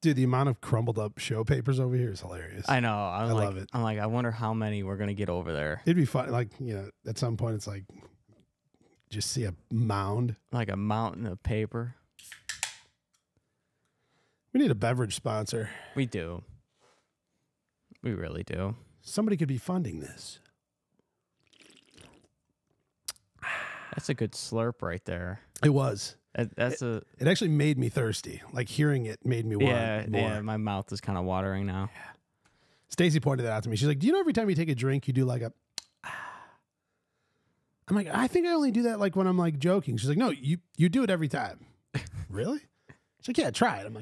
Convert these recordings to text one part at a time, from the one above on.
Dude, the amount of crumbled up show papers over here is hilarious. I know. I love it. I'm like, I wonder how many we're gonna get over there. It'd be fun. Like, you know, at some point it's like, just see a mound. Like a mountain of paper. We need a beverage sponsor. We do. We really do. Somebody could be funding this. That's a good slurp right there. It was. It actually made me thirsty. Like hearing it made me want more. Yeah, my mouth is kind of watering now. Yeah. Stacy pointed that out to me. She's like, do you know every time you take a drink, you do like a... I'm like, I think I only do that like when I'm like joking. She's like, no, you do it every time. Really? She's like, yeah, try it. I'm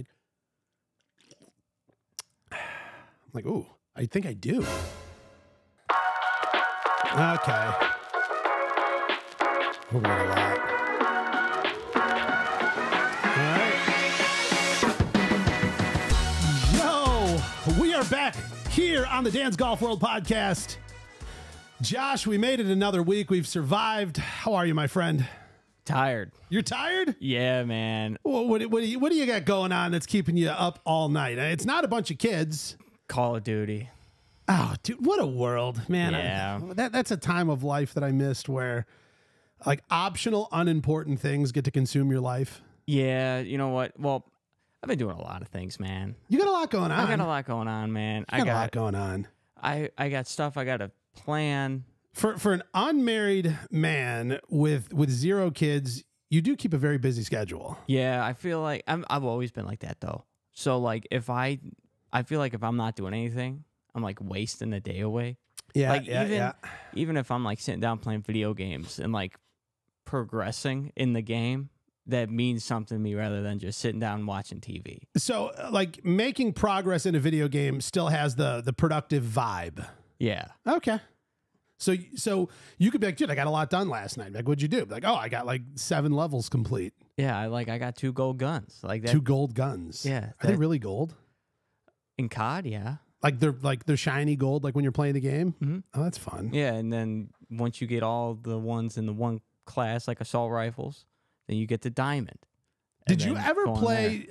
like, ooh, I think I do. Okay. We're going a lot. All right. Yo, we are back here on the Dance Golf World podcast. Josh, we made it another week. We've survived. How are you, my friend? Tired. You're tired? Yeah, man. Well, what do you got going on that's keeping you up all night? It's not a bunch of kids. Call of Duty. Oh, dude, what a world, man. Yeah. That's a time of life that I missed where like optional, unimportant things get to consume your life. Yeah, you know what? Well, I've been doing a lot of things, man. You got a lot going on. I got a lot going on, man. I got a lot going on. I got stuff I got to plan. For an unmarried man with zero kids, you do keep a very busy schedule. Yeah, I feel like I've always been like that though. So like I feel like if I'm not doing anything, I'm like wasting the day away. Yeah, like yeah, even if I'm like sitting down playing video games and like progressing in the game, that means something to me rather than just sitting down and watching TV. So like making progress in a video game still has the productive vibe. Yeah. Okay. So you could be like, dude, I got a lot done last night. Like, what'd you do? Like, oh, I got like 7 levels complete. Yeah, I got 2 gold guns. Like that. 2 gold guns. Yeah. Are they really gold? In COD, yeah. Like they're shiny gold, like when you're playing the game? Mm-hmm. Oh, that's fun. Yeah, and then once you get all the ones in the one class, like assault rifles, then you get the diamond. Did you ever play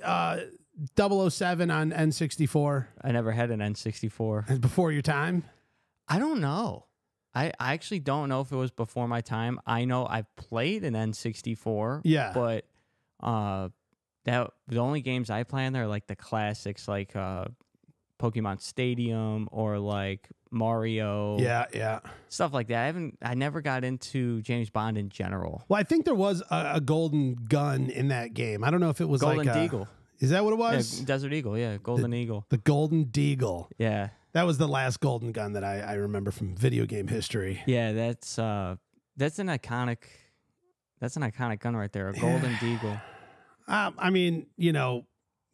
007 on N64? I never had an N64. Before your time? I don't know. I actually don't know if it was before my time. I know I played an N64. Yeah. But the only games I play on there are like the classics, like Pokemon Stadium or like Mario. Yeah. Stuff like that. I never got into James Bond in general. Well, I think there was a golden gun in that game. I don't know if it was Golden like Deagle. Is that what it was? Yeah, Desert Eagle, yeah. Golden Eagle. The Golden Deagle. Yeah. That was the last golden gun that I remember from video game history. Yeah, that's an iconic gun right there, a Golden Deagle. I mean, you know,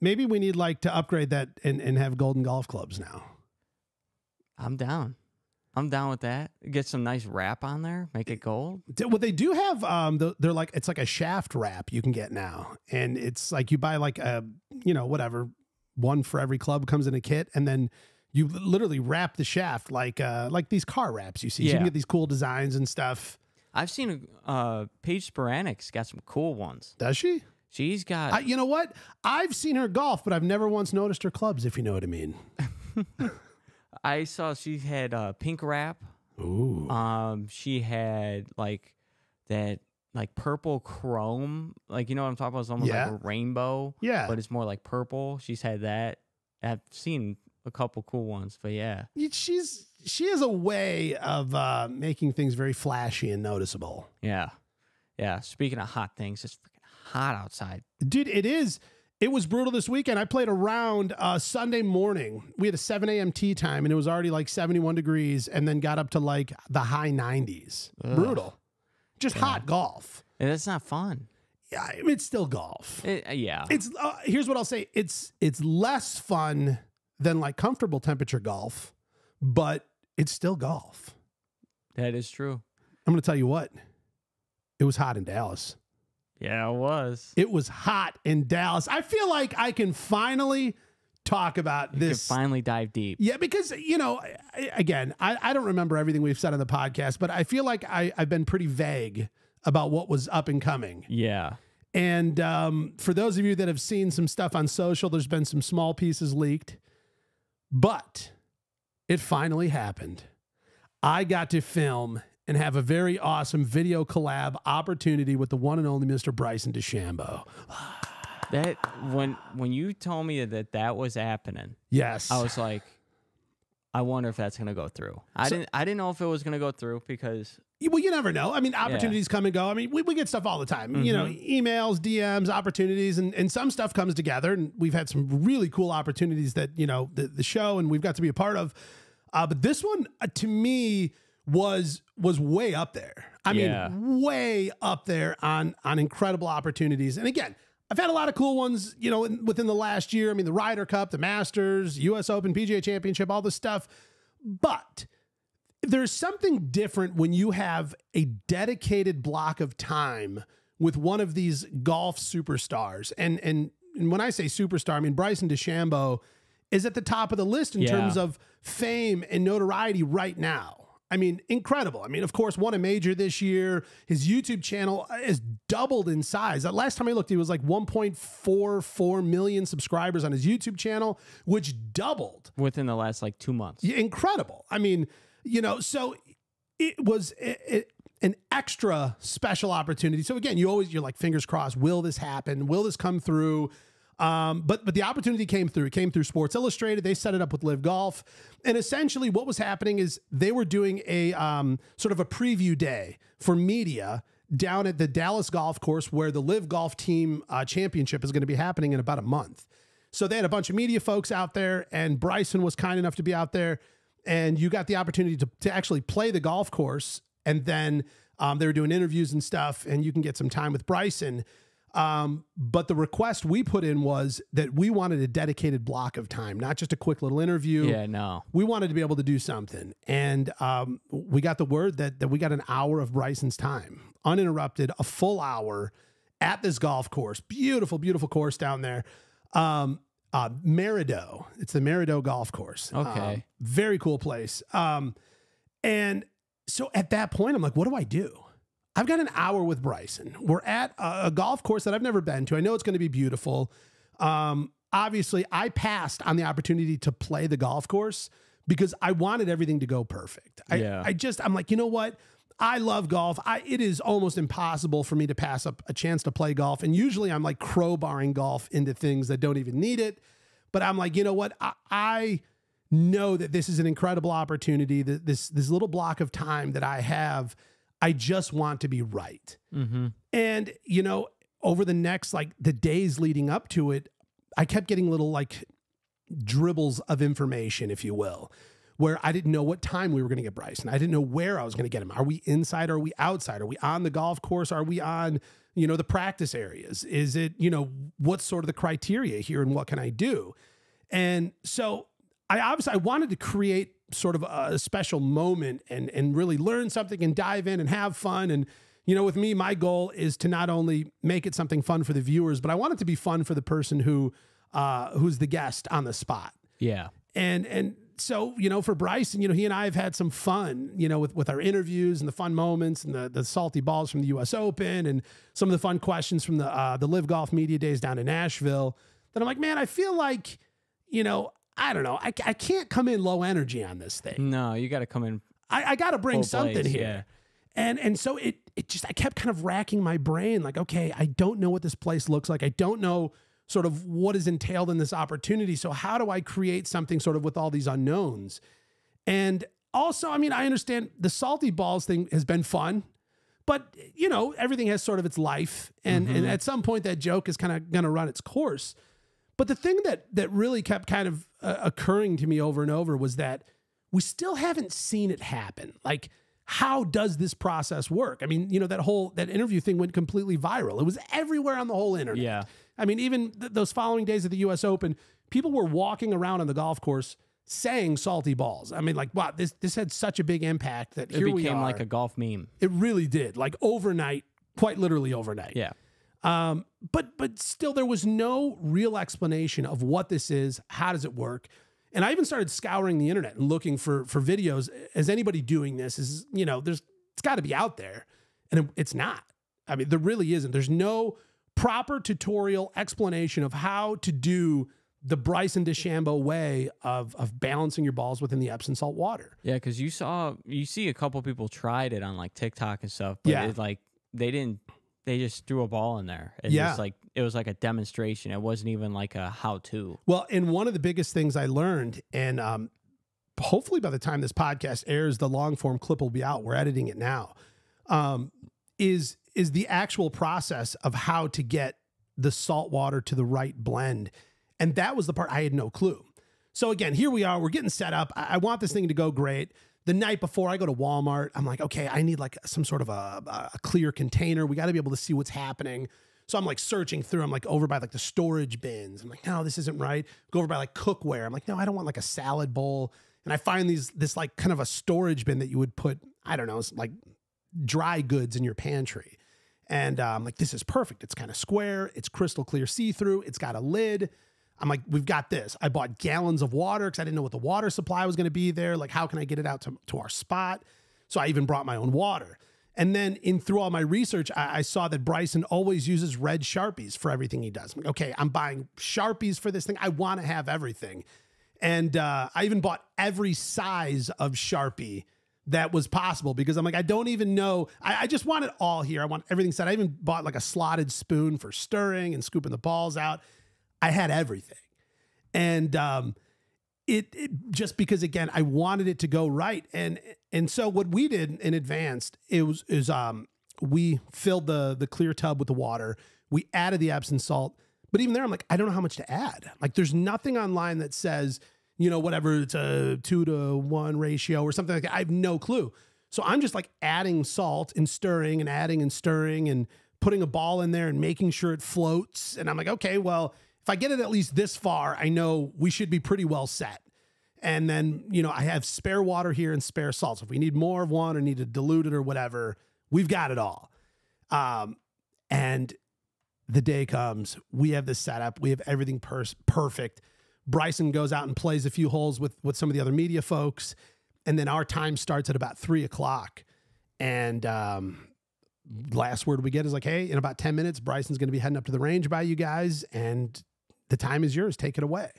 maybe we need like to upgrade that and have golden golf clubs now. I'm down. I'm down with that. Get some nice wrap on there, make it gold. What they do have, they're like, it's like a shaft wrap you can get now. And it's like you buy like a, you know, whatever, one for every club comes in a kit. And then you literally wrap the shaft like these car wraps you see. Yeah. So you can get these cool designs and stuff. I've seen Paige Sporanic's got some cool ones. Does she? She's got... you know what? I've seen her golf, but I've never once noticed her clubs, if you know what I mean. I saw she had pink wrap. Ooh. She had like that like purple chrome. Like, you know what I'm talking about? It's almost like a rainbow. Yeah. But it's more like purple. She's had that. I've seen a couple cool ones, but yeah. She has a way of making things very flashy and noticeable. Yeah. Yeah. Speaking of hot things, it's freaking hot outside. Dude, it is. It was brutal this weekend. I played around Sunday morning. We had a 7 a.m. tee time, and it was already like 71 degrees, and then got up to like the high 90s. Ugh. Brutal. Just hot golf. And it's not fun. Yeah, I mean, it's still golf. Yeah. It's here's what I'll say. It's less fun than like comfortable temperature golf, but it's still golf. That is true. I'm going to tell you what. It was hot in Dallas. Yeah, it was. It was hot in Dallas. I feel like I can finally talk about this. You can finally dive deep. Yeah, because, you know, again, I don't remember everything we've said on the podcast, but I feel like I've been pretty vague about what was up and coming. Yeah. And for those of you that have seen some stuff on social, there's been some small pieces leaked, but it finally happened. I got to film and have a very awesome video collab opportunity with the one and only Mr. Bryson DeChambeau. That when you told me that was happening, yes, I was like, I wonder if that's gonna go through. I didn't know if it was gonna go through because, well, you never know. I mean, opportunities come and go. I mean, we get stuff all the time. You know, emails, DMs, opportunities, and some stuff comes together. And we've had some really cool opportunities that, you know, the show and we've got to be a part of. But this one, to me, was way up there. I mean, way up there on incredible opportunities. And again, I've had a lot of cool ones, you know, within the last year. I mean, the Ryder Cup, the Masters, US Open, PGA Championship, all this stuff. But there's something different when you have a dedicated block of time with one of these golf superstars. And when I say superstar, I mean Bryson DeChambeau is at the top of the list in terms of fame and notoriety right now. I mean, incredible. I mean, of course, won a major this year. His YouTube channel has doubled in size. Last time I looked, he was like 1.44 million subscribers on his YouTube channel, which doubled within the last like 2 months. Incredible. I mean, you know, so it was an extra special opportunity. So again, you're like, fingers crossed, will this happen? Will this come through? But the opportunity came through. It came through Sports Illustrated. They set it up with Live Golf. And essentially what was happening is they were doing a sort of a preview day for media down at the Dallas Golf Course where the Live Golf Team Championship is going to be happening in about a month. So they had a bunch of media folks out there, and Bryson was kind enough to be out there, and you got the opportunity to actually play the golf course. And then they were doing interviews and stuff, and you can get some time with Bryson. But the request we put in was that we wanted a dedicated block of time, not just a quick little interview. Yeah, no. We wanted to be able to do something. And we got the word that we got an hour of Bryson's time, uninterrupted, a full hour at this golf course. Beautiful, beautiful course down there. Marido. It's the Marido Golf Course. Okay. Very cool place. And so at that point, I'm like, what do I do? I've got an hour with Bryson. We're at a golf course that I've never been to. I know it's going to be beautiful. Obviously, I passed on the opportunity to play the golf course because I wanted everything to go perfect. I'm like, you know what? I love golf. It is almost impossible for me to pass up a chance to play golf. And usually I'm like crowbarring golf into things that don't even need it. But I'm like, you know what? I know that this is an incredible opportunity, that this little block of time that I have, I just want to be right. And, you know, over the next, like the days leading up to it, I kept getting little like dribbles of information, if you will, where I didn't know what time we were going to get Bryson. I didn't know where I was going to get him. Are we inside? Or are we outside? Are we on the golf course? Are we on, you know, the practice areas? Is it, you know, what's sort of the criteria here and what can I do? And so I wanted to create sort of a special moment and really learn something and dive in and have fun. And, you know, with me, my goal is to not only make it something fun for the viewers, but I want it to be fun for the person who's the guest on the spot. Yeah. And so, you know, for Bryson, you know, he and I have had some fun, you know, with our interviews and the fun moments and the salty balls from the US Open and some of the fun questions from the Live Golf Media Days down in Nashville. That I'm like, man, I feel like, you know, I don't know. I can't come in low energy on this thing. No, you got to come in. I got to bring something here. Yeah. And so it just, I kept kind of racking my brain like, okay, I don't know what this place looks like. I don't know sort of what is entailed in this opportunity. So how do I create something sort of with all these unknowns? And also, I mean, I understand the salty balls thing has been fun, but you know, everything has sort of its life. And at some point that joke is kind of going to run its course. But the thing that really kept kind of occurring to me over and over was that we still haven't seen it happen. Like, how does this process work? I mean, you know, that interview thing went completely viral. It was everywhere on the whole internet. Yeah. I mean, even those following days of the US Open, people were walking around on the golf course saying salty balls. I mean, like, wow, this had such a big impact that here we are. It became like a golf meme. It really did. Like overnight, quite literally overnight. Yeah. But still, there was no real explanation of what this is. How does it work? And I even started scouring the internet and looking for videos. Is anybody doing this? Is, you know, it's got to be out there. And it's not. I mean, there really isn't. There's no proper tutorial explanation of how to do the Bryson DeChambeau way of balancing your balls within the Epsom salt water. Yeah, because you see a couple people tried it on like TikTok and stuff, but it's like they just threw a ball in there. And just like it was like a demonstration. It wasn't even like a how-to. Well, and one of the biggest things I learned, and hopefully by the time this podcast airs, the long form clip will be out. We're editing it now. Is the actual process of how to get the salt water to the right blend. And that was the part I had no clue. So again, here we are, we're getting set up. I want this thing to go great. The night before I go to Walmart, I'm like, okay, I need like some sort of a clear container. We got to be able to see what's happening. So I'm like searching through, I'm like over by like the storage bins. I'm like, no, this isn't right. Go over by like cookware. I'm like, no, I don't want like a salad bowl. And I find this like kind of a storage bin that you would put, I don't know, like dry goods in your pantry. And I'm like, this is perfect. It's kind of square. It's crystal clear see-through. It's got a lid. I'm like, we've got this. I bought gallons of water because I didn't know what the water supply was going to be there. Like, how can I get it out to our spot? So I even brought my own water. And then through all my research, I saw that Bryson always uses red Sharpies for everything he does. I'm like, okay, I'm buying Sharpies for this thing. I want to have everything. And I even bought every size of Sharpie that was possible because I'm like, I don't even know. I just want it all here. I want everything set. I even bought like a slotted spoon for stirring and scooping the balls out. I had everything. And it just because, again, I wanted it to go right. And so what we did in advance, we filled the clear tub with the water. We added the Epsom salt. But even there, I'm like, I don't know how much to add. Like, there's nothing online that says, you know, whatever, it's a 2-to-1 ratio or something like that. I have no clue. So I'm just like adding salt and stirring and adding and stirring and putting a ball in there and making sure it floats. And I'm like, okay, well, if I get it at least this far, I know we should be pretty well set. And then, you know, I have spare water here and spare salt. So if we need more of one or need to dilute it or whatever, we've got it all. And the day comes, we have this setup, we have everything perfect. Bryson goes out and plays a few holes with some of the other media folks. And then our time starts at about 3:00. And last word we get is like, hey, in about 10 minutes, Bryson's going to be heading up to the range by you guys. And the time is yours. Take it away.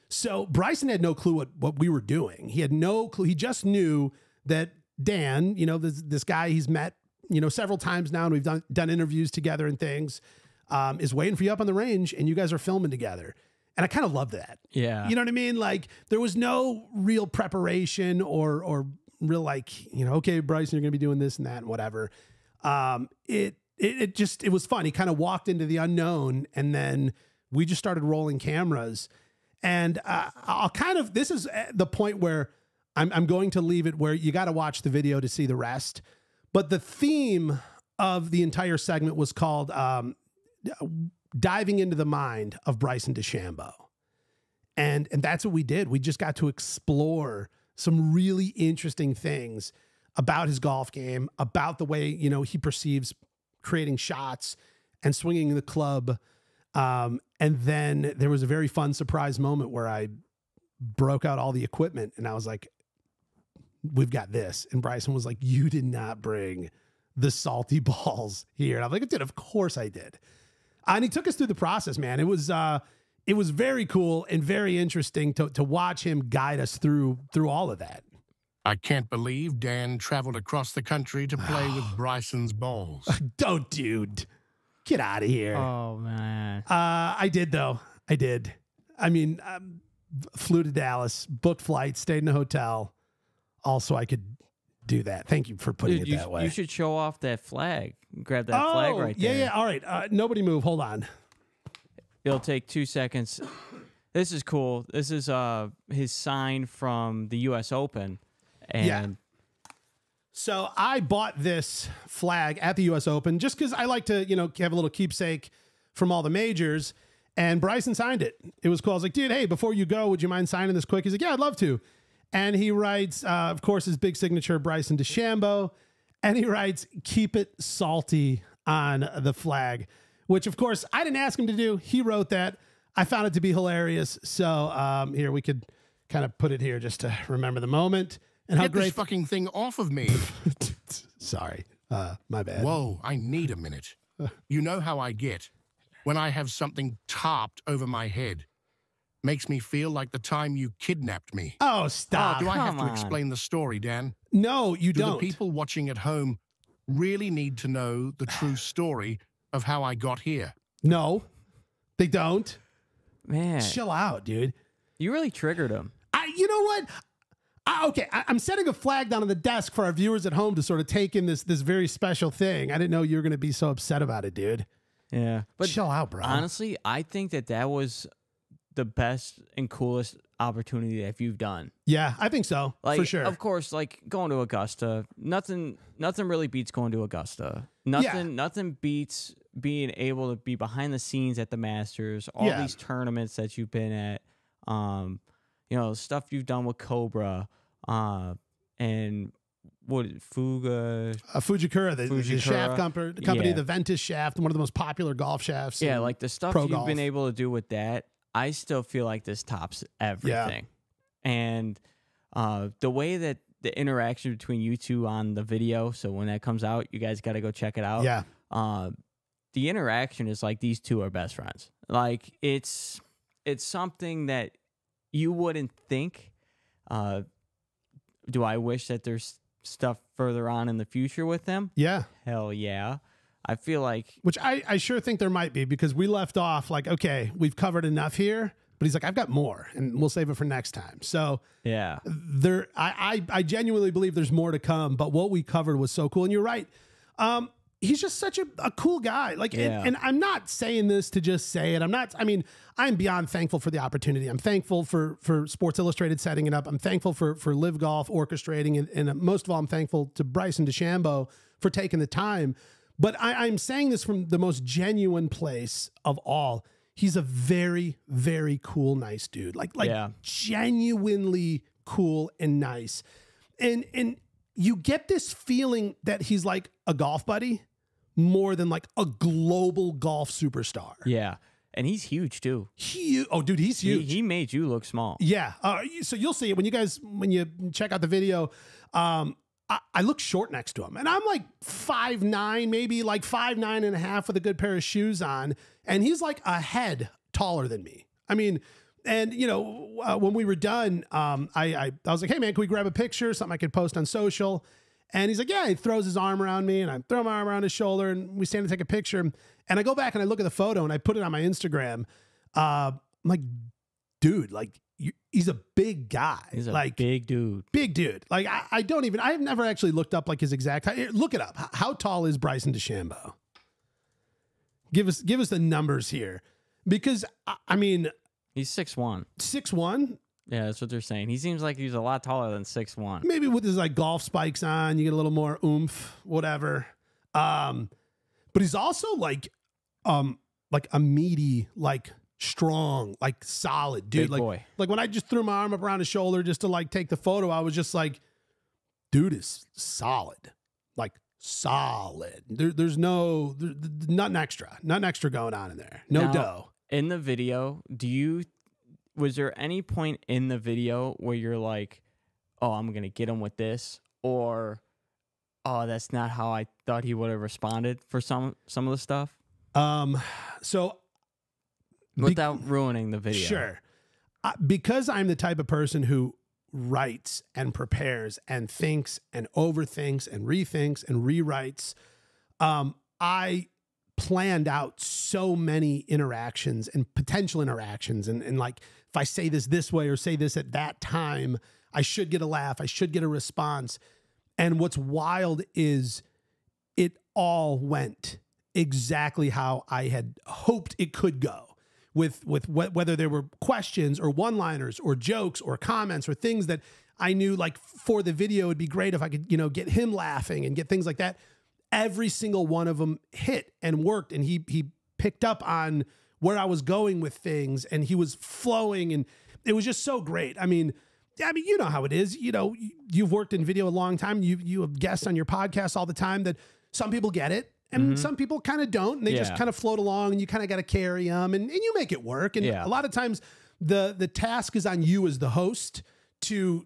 So Bryson had no clue what we were doing. He had no clue. He just knew that Dan, you know, this guy he's met, you know, several times now, and we've done interviews together and things, is waiting for you up on the range, and you guys are filming together. And I kind of love that. Yeah. You know what I mean? Like, there was no real preparation or real, like, you know, okay, Bryson, you're going to be doing this and that and whatever. It was fun. He kind of walked into the unknown, and then we just started rolling cameras. And this is the point where I'm going to leave it where you got to watch the video to see the rest. But the theme of the entire segment was called Diving into the Mind of Bryson DeChambeau. And that's what we did. We just got to explore some really interesting things about his golf game, about the way, you know, he perceives creating shots and swinging the club. And then there was a very fun surprise moment where I broke out all the equipment and I was like, we've got this. And Bryson was like, you did not bring the salty balls here. And I'm like, dude, of course I did. And he took us through the process, man. It was very cool and very interesting to watch him guide us through all of that. I can't believe Dan traveled across the country to play with Bryson's balls. Don't, dude. Get out of here. Oh, man. I did, though. I did. I mean, flew to Dallas, booked flights, stayed in a hotel. Also, I could do that. Thank you for putting it that way. You should show off that flag. Grab that flag right there. Yeah. All right. Nobody move. Hold on. It'll take 2 seconds. This is cool. This is his sign from the U.S. Open. And yeah. So I bought this flag at the U.S. Open just because I like to, you know, have a little keepsake from all the majors. And Bryson signed it. It was cool. I was like, dude, hey, before you go, would you mind signing this quick? He's like, yeah, I'd love to. And he writes, of course, his big signature, Bryson DeChambeau. And he writes, keep it salty on the flag, which, of course, I didn't ask him to do. He wrote that. I found it to be hilarious. So here, we could kind of put it here just to remember the moment. And how Get great this fucking thing off of me. Sorry. My bad. Whoa, I need a minute. You know how I get. when I have something tarped over my head. Makes me feel like the time you kidnapped me. Oh, stop. Do I have to explain the story, Dan? No, you don't. Do the people watching at home really need to know the true story of how I got here? No, they don't. Man. Chill out, dude. You really triggered him. You know what? Okay, I'm setting a flag down on the desk for our viewers at home to sort of take in this very special thing. I didn't know you were going to be so upset about it, dude. Yeah. But chill out, bro. Honestly, I think that was the best and coolest opportunity that you've done. Yeah, I think so, like, for sure. Of course, like going to Augusta, nothing really beats going to Augusta. Nothing beats being able to be behind the scenes at the Masters, all these tournaments that you've been at, you know, stuff you've done with Cobra, and Fujikura, the shaft company, the Ventus shaft, one of the most popular golf shafts. Yeah, like the stuff you've been able to do with that, I still feel like this tops everything. Yeah. And the way that the interaction between you two on the video, so when that comes out, you guys got to go check it out. Yeah. The interaction is like these two are best friends. Like it's something that you wouldn't think. Do I wish that there's stuff further on in the future with them? Yeah. Hell yeah. I feel like... Which I sure think there might be, because we left off like, okay, we've covered enough here, but he's like, I've got more, and we'll save it for next time. So yeah, I genuinely believe there's more to come, but what we covered was so cool. And you're right. He's just such a cool guy. Like, and I'm not saying this to just say it. I'm beyond thankful for the opportunity. I'm thankful for Sports Illustrated setting it up. I'm thankful for Live Golf orchestrating, and most of all, I'm thankful to Bryson DeChambeau for taking the time. But I'm saying this from the most genuine place of all. He's a very, very cool, nice dude. Like genuinely cool and nice. And you get this feeling that he's like a golf buddy more than like a global golf superstar. Yeah. And he's huge too. Oh, dude, he's huge. He made you look small. Yeah. So you'll see it when you check out the video. I look short next to him, and I'm like 5'9", maybe like 5'9.5" with a good pair of shoes on. And he's like a head taller than me. I mean, and you know, when we were done, I was like, hey man, can we grab a picture? Something I could post on social. And he's like, yeah, he throws his arm around me, and I throw my arm around his shoulder, and we stand to take a picture. And I go back and I look at the photo and I put it on my Instagram. I'm like, dude, like, he's a big guy. He's a like, big dude. Big dude. Like, I've never actually looked up like his exact height. Look it up. How tall is Bryson DeChambeau? Give us the numbers here. Because, I mean... He's 6'1". 6'1"? Yeah, that's what they're saying. He seems like he's a lot taller than 6'1". Maybe with his like golf spikes on, you get a little more oomph, whatever. But he's also like a meaty, like strong, like solid dude. Big boy. Like when I just threw my arm up around his shoulder just to like take the photo, I was just like, dude is solid. Like solid. There's nothing extra going on in there. No dough. In the video, was there any point in the video where you're like, oh, I'm going to get him with this? Or, oh, that's not how I thought he would have responded for some of the stuff? So without ruining the video. Sure. Because I'm the type of person who writes and prepares and thinks and overthinks and rethinks and rewrites, I planned out so many interactions and potential interactions. And like, if I say this way or say this at that time, I should get a laugh. I should get a response. And what's wild is it all went exactly how I had hoped it could go, with whether there were questions or one-liners or jokes or comments or things that I knew like for the video, it'd be great if I could, you know, get him laughing and get things like that. Every single one of them hit and worked, and he picked up on where I was going with things, and he was flowing, and it was just so great. I mean, you know how it is. You know, you've worked in video a long time. You have guests on your podcast all the time that some people get it, and some people kind of don't, and they just kind of float along, and you kind of got to carry them, and you make it work. And a lot of times the task is on you as the host to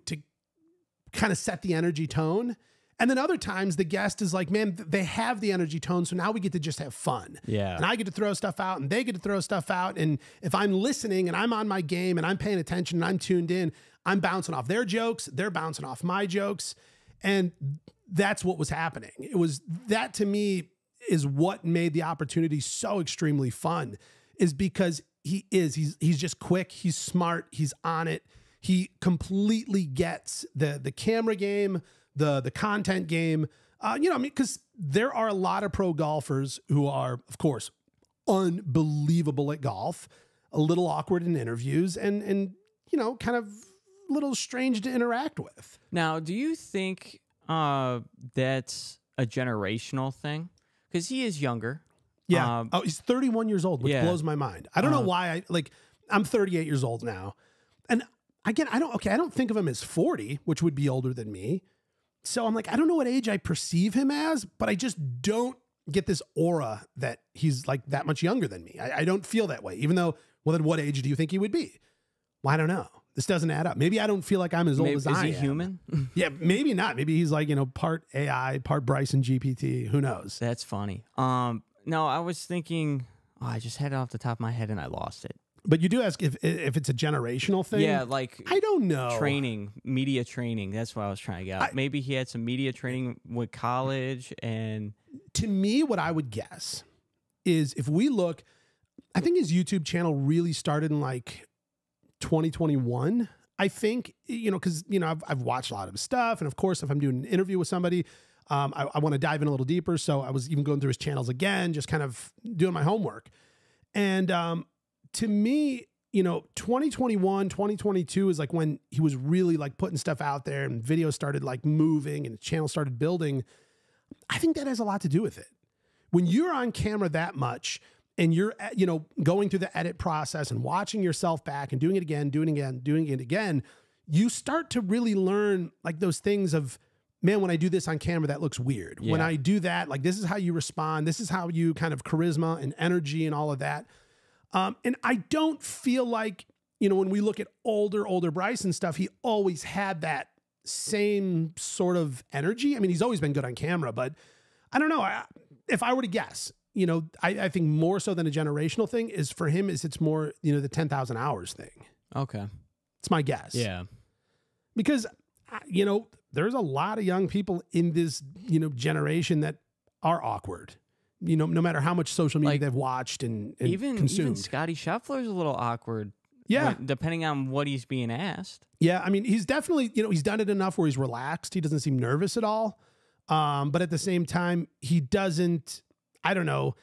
kind of set the energy tone. And then other times the guest is like, man, they have the energy tone. So now we get to just have fun. Yeah. And I get to throw stuff out and they get to throw stuff out. And if I'm listening and I'm on my game and I'm paying attention and I'm tuned in, I'm bouncing off their jokes. They're bouncing off my jokes. And that's what was happening. It was that, to me, is what made the opportunity so extremely fun, is because he's just quick. He's smart. He's on it. He completely gets the camera game, the content game. Because there are a lot of pro golfers who are, of course, unbelievable at golf, a little awkward in interviews, and kind of a little strange to interact with. Now, do you think that's a generational thing? Because he is younger. Yeah. He's 31 years old, which blows my mind. I don't know why. I'm 38 years old now. And again, I don't think of him as 40, which would be older than me. So I'm like, I don't know what age I perceive him as, but I just don't get this aura that he's like that much younger than me. I don't feel that way, even though, well, then what age do you think he would be? Well, I don't know. This doesn't add up. Maybe I don't feel like I'm as old as I am. Is he human? Yeah, maybe not. Maybe he's like, part AI, part Bryson GPT. Who knows? That's funny. No, I was thinking, I just had it off the top of my head and I lost it. But you do ask if it's a generational thing. Yeah, like I don't know. Media training. That's what I was trying to get at. Maybe he had some media training with college. And to me, what I would guess is, if we look, I think his YouTube channel really started in like 2021. I think, because, I've watched a lot of his stuff. And of course, if I'm doing an interview with somebody, I want to dive in a little deeper. So I was even going through his channels again, just kind of doing my homework. And to me, 2021, 2022 is like when he was really like putting stuff out there and videos started like moving and the channel started building. I think that has a lot to do with it. When you're on camera that much and you're, going through the edit process and watching yourself back and doing it again, you start to really learn like those things of, man, when I do this on camera, that looks weird. Yeah. When I do that, like, this is how you respond. This is how you kind of charisma and energy and all of that. And I don't feel like, when we look at older Bryson stuff, he always had that same sort of energy. I mean, he's always been good on camera, but I don't know. If I were to guess, I think more so than a generational thing is for him is it's more, the 10,000 hours thing. Okay. It's my guess. Yeah. Because, there's a lot of young people in this, generation that are awkward. No matter how much social media they've watched and consumed. Even Scotty Scheffler's a little awkward. Yeah. Depending on what he's being asked. Yeah. I mean, he's definitely, he's done it enough where he's relaxed. He doesn't seem nervous at all. But at the same time, he doesn't, I don't know,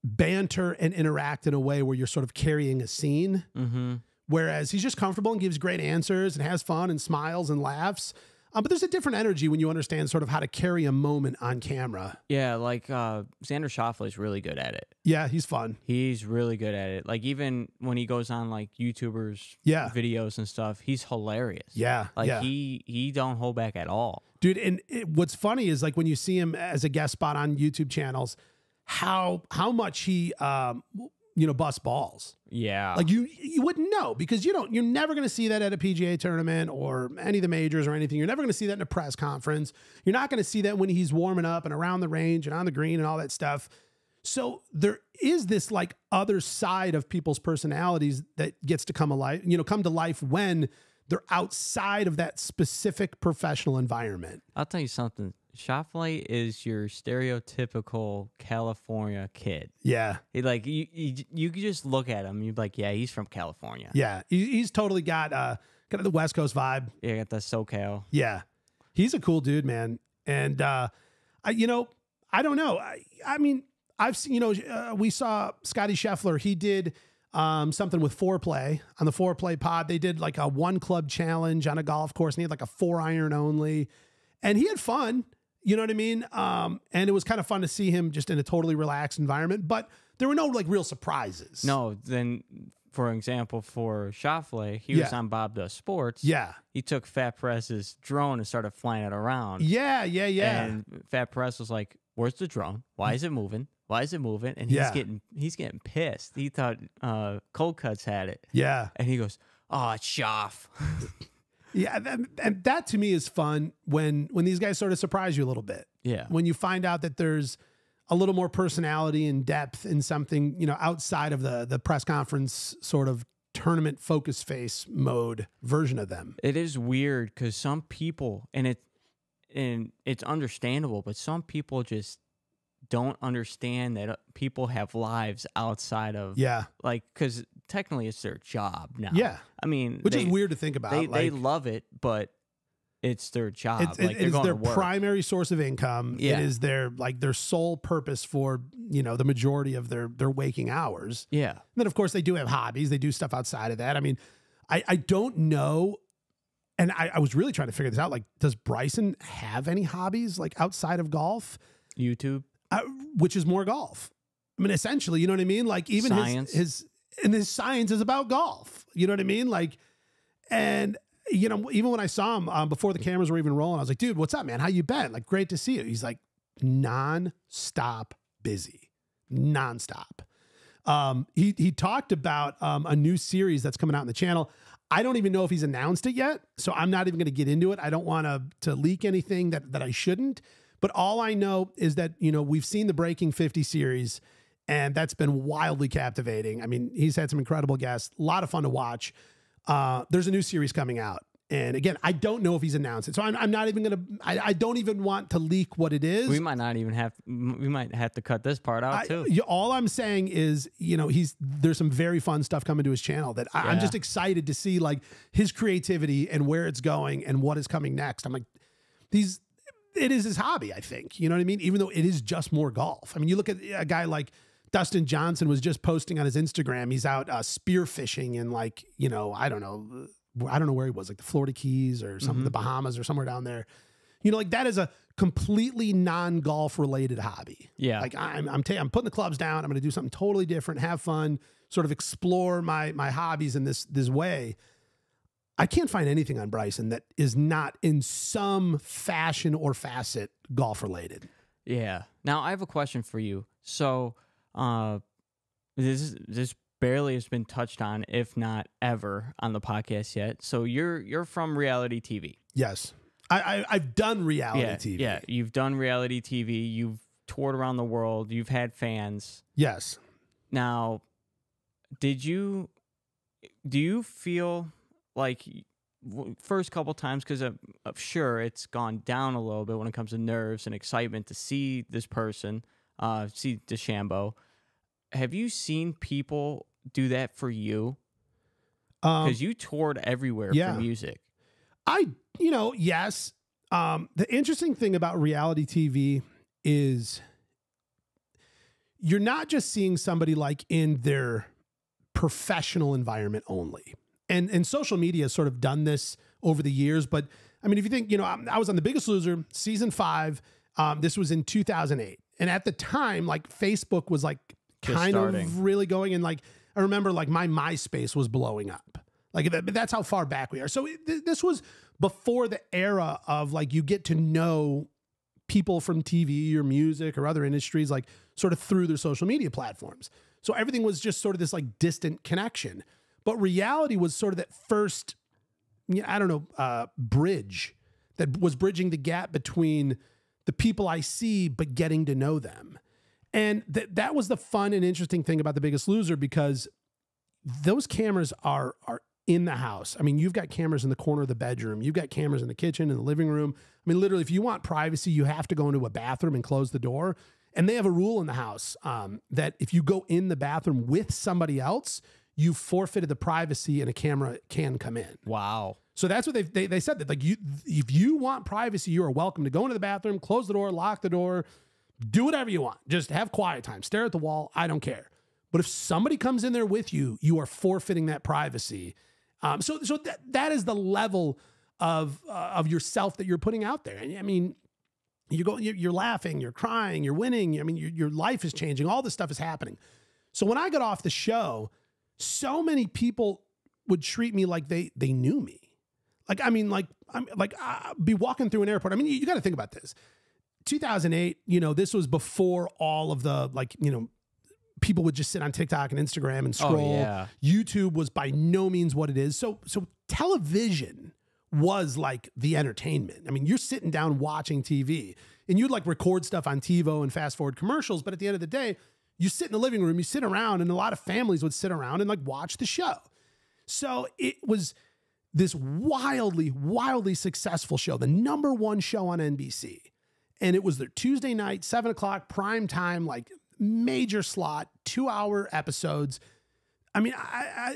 banter and interact in a way where you're sort of carrying a scene. Mm-hmm. Whereas he's just comfortable and gives great answers and has fun and smiles and laughs. But there's a different energy when you understand sort of how to carry a moment on camera. Yeah, like Xander Schauffele is really good at it. Yeah, he's fun. He's really good at it. Like, even when he goes on like YouTubers videos and stuff, he's hilarious. Yeah, like he don't hold back at all, dude. And what's funny is like when you see him as a guest spot on YouTube channels, how much he busts balls. Yeah. Like you wouldn't know, because you're never going to see that at a PGA tournament or any of the majors or anything. You're never going to see that in a press conference. You're not going to see that when he's warming up and around the range and on the green and all that stuff. So there is this like other side of people's personalities that gets to come to life when they're outside of that specific professional environment. I'll tell you something. Schauffele is your stereotypical California kid. Yeah. You could just look at him. You'd be like, yeah, he's from California. Yeah. He's totally got kind of the West Coast vibe. Yeah, got the SoCal. Yeah. He's a cool dude, man. And, I don't know. I mean, I've seen, we saw Scotty Scheffler. He did something with Foreplay on the Foreplay pod. They did like a 1 club challenge on a golf course, and he had like a 4-iron only, and he had fun. You know what I mean? And it was kind of fun to see him just in a totally relaxed environment, but there were no like real surprises. No, then for example, for Schauffele, he was on Bob Does Sports. Yeah. He took Fat Perez's drone and started flying it around. Yeah. And Fat Perez was like, where's the drone? Why is it moving? Why is it moving? And he's getting pissed. He thought Cold Cuts had it. Yeah. And he goes, oh, it's Schaff. Yeah, and that to me is fun when these guys sort of surprise you a little bit. Yeah. When you find out that there's a little more personality and depth in something, you know, outside of the press conference sort of tournament focus face mode version of them. It is weird because some people, and it's understandable, but some people just don't understand that people have lives outside of, like, because technically it's their job now. Yeah. I mean, which is weird to think about. They love it, but it's their job. It is their primary source of income. Yeah. It is their sole purpose for, you know, the majority of their waking hours. Yeah. And then of course they do have hobbies. They do stuff outside of that. I mean, I don't know. And I was really trying to figure this out. Like, does Bryson have any hobbies like outside of golf? YouTube. Which is more golf. I mean, essentially, you know what I mean? Like even science. his science is about golf. You know what I mean? Like, and you know, even when I saw him before the cameras were even rolling, I was like, dude, what's up, man? How you been? Like, great to see you. He's like non-stop busy, non-stop. He talked about a new series that's coming out on the channel. I don't even know if he's announced it yet, so I'm not even going to get into it. I don't want to leak anything that I shouldn't. But all I know is that, you know, we've seen the Breaking 50 series, and that's been wildly captivating. I mean, he's had some incredible guests, a lot of fun to watch. There's a new series coming out. And again, I don't know if he's announced it. So I'm not even going to, I don't even want to leak what it is. We might have to cut this part out too. All I'm saying is, you know, there's some very fun stuff coming to his channel that I'm just excited to see, like his creativity and where it's going and what is coming next. I'm like, it is his hobby, I think. You know what I mean? Even though it is just more golf. I mean, you look at a guy like Dustin Johnson was just posting on his Instagram. He's out spearfishing in, like, you know, I don't know where he was, like the Florida Keys or something, the Bahamas or somewhere down there. You know, like that is a completely non-golf related hobby. Yeah. Like I'm putting the clubs down. I'm going to do something totally different, have fun, sort of explore my hobbies in this way. I can't find anything on Bryson that is not in some fashion or facet golf related. Yeah. Now I have a question for you. So, this barely has been touched on, if not ever, on the podcast yet. So you're from reality TV. Yes, I've done reality TV. Yeah, you've done reality TV. You've toured around the world. You've had fans. Yes. Now, do you feel like first couple times, because I'm sure it's gone down a little bit when it comes to nerves and excitement to see this person, see DeChambeau. Have you seen people do that for you? Because you toured everywhere for music. Yes. The interesting thing about reality TV is you're not just seeing somebody like in their professional environment only. And social media has sort of done this over the years. But I mean, if you think, you know, I was on The Biggest Loser, season 5. This was in 2008. And at the time, like Facebook was like kind of really going. And like, I remember like my MySpace was blowing up. Like that's how far back we are. So this was before the era of like, you get to know people from TV or music or other industries, like sort of through their social media platforms. So everything was just sort of this like distant connection. But reality was sort of that first, bridge that was bridging the gap between the people I see, but getting to know them. And that was the fun and interesting thing about The Biggest Loser, because those cameras are in the house. I mean, you've got cameras in the corner of the bedroom. You've got cameras in the kitchen, in the living room. I mean, literally, if you want privacy, you have to go into a bathroom and close the door. And they have a rule in the house that if you go in the bathroom with somebody else, you forfeited the privacy and a camera can come in. Wow. So that's what they said, that like if you want privacy, you are welcome to go into the bathroom, close the door, lock the door, do whatever you want. Just have quiet time, stare at the wall. I don't care. But if somebody comes in there with you, you are forfeiting that privacy. So that is the level of yourself that you're putting out there. And I mean, you're laughing, you're crying, you're winning. I mean, your life is changing. All this stuff is happening. So when I got off the show, so many people would treat me like they knew me. Like, I mean, like I'm like I'd be walking through an airport. I mean, you got to think about this. 2008, you know, this was before all of the, like, you know, people would just sit on TikTok and Instagram and scroll. Oh, yeah. YouTube was by no means what it is. So television was like the entertainment. I mean, you're sitting down watching TV and you'd like record stuff on TiVo and fast forward commercials. But at the end of the day, you sit in the living room, you sit around, and a lot of families would sit around and like watch the show. So it was this wildly, wildly successful show, the #1 show on NBC. And it was their Tuesday night, 7 o'clock, prime time, like major slot, 2-hour episodes. I mean,